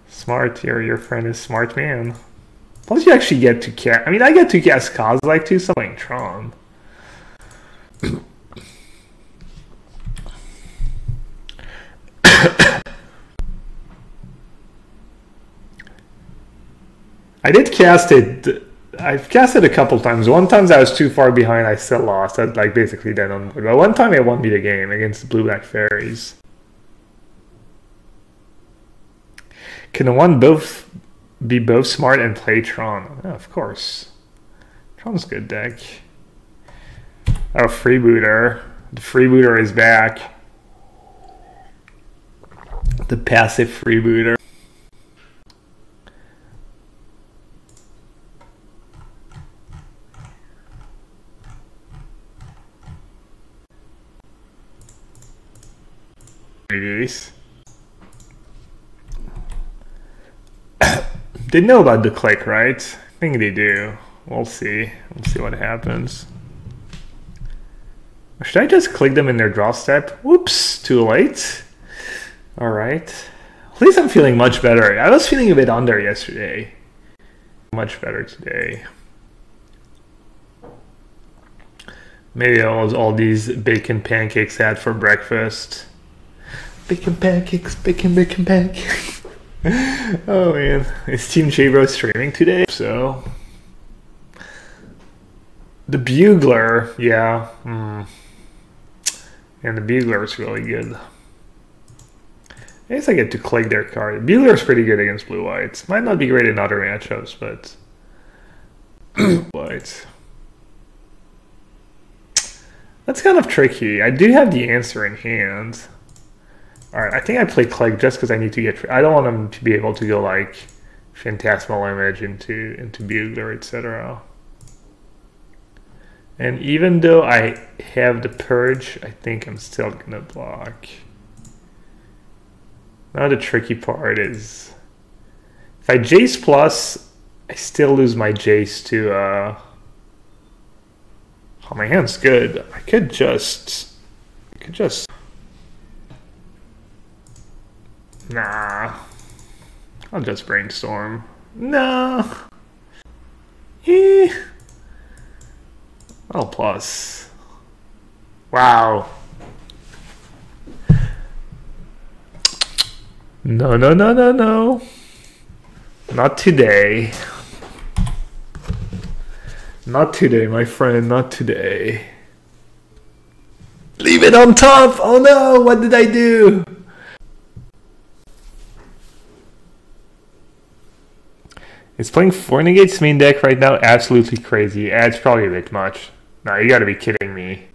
Smart, your friend is smart man. Plus you actually get to cast, I mean I get to cast Kozilek too, so I'm playing Tron. I did cast it. I've cast it a couple times. One time I was too far behind, I still lost. I like basically dead on board. But one time I won me the game against the Blue-Black Fairies. Can the one be both smart and play Tron? Oh, of course. Tron's a good deck. Oh, Freebooter. The Freebooter is back. The passive Freebooter. They know about the click, right? I think they do. We'll see. We'll see what happens. Should I just click them in their draw step? Whoops, too late. Alright. At least I'm feeling much better. I was feeling a bit under yesterday. Much better today. Maybe I was all these bacon pancakes I had for breakfast. Bacon pancakes, bacon pancakes. Oh man. Is Team J-Bro streaming today? So. The Bugler, yeah. And the Bugler is really good. I guess I get to click their card. Bugler is pretty good against blue-whites. Might not be great in other matchups, but white. That's kind of tricky. I do have the answer in hand. Alright, I think I play click just because I need to get... I don't want them to be able to go like Phantasmal Image into Bugler, etc. And even though I have the Purge, I think I'm still gonna block. Now the tricky part is, if I Jace plus, I still lose my Jace to, oh, my hand's good. I could just, nah. I'll just brainstorm. No. Oh, plus. Wow. No, no, no, no, no. Not today. Not today, my friend, not today. Leave it on top! Oh no, what did I do? Is playing 4 negates main deck right now absolutely crazy? It's probably a bit much. No, you gotta be kidding me.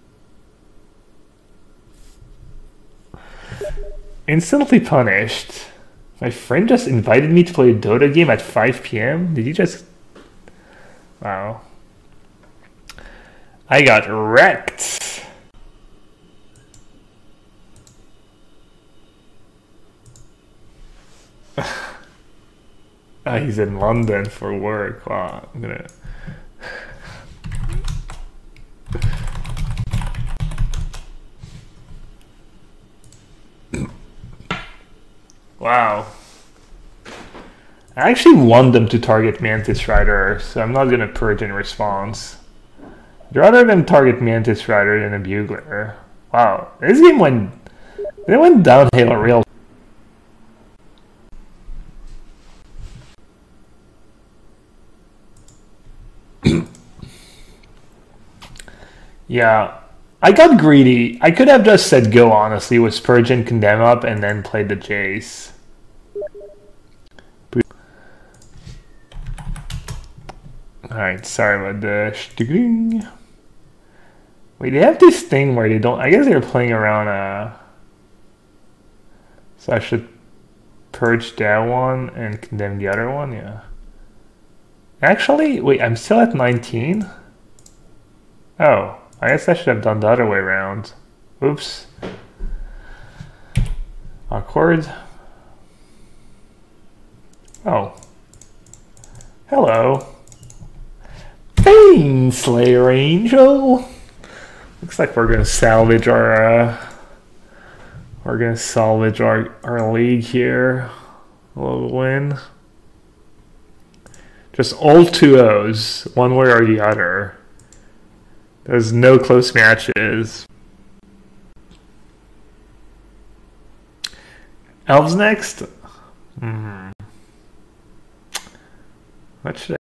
Instantly punished. My friend just invited me to play a Dota game at 5 p.m. Did you just... Wow. I got wrecked. He's in London for work. Wow, I'm gonna... Wow. I actually want them to target Mantis Rider, so I'm not gonna purge in response. I'd rather than target Mantis Rider than a Bugler. Wow, this game went downhill real. Yeah, I got greedy. I could have just said go, honestly, with Purge and Condemn up and then played the Jace. Alright, sorry about the stiggling. Wait, they have this thing where they don't... I guess they're playing around... So I should Purge that one and Condemn the other one? Yeah. Actually, wait, I'm still at 19? Oh. I guess I should have done the other way around. Oops. Awkward. Oh. Hello. Bane Slayer Angel. Looks like we're gonna salvage our our league here. A little win. Just all 2-0s, one way or the other. There's no close matches. Elves next? What should I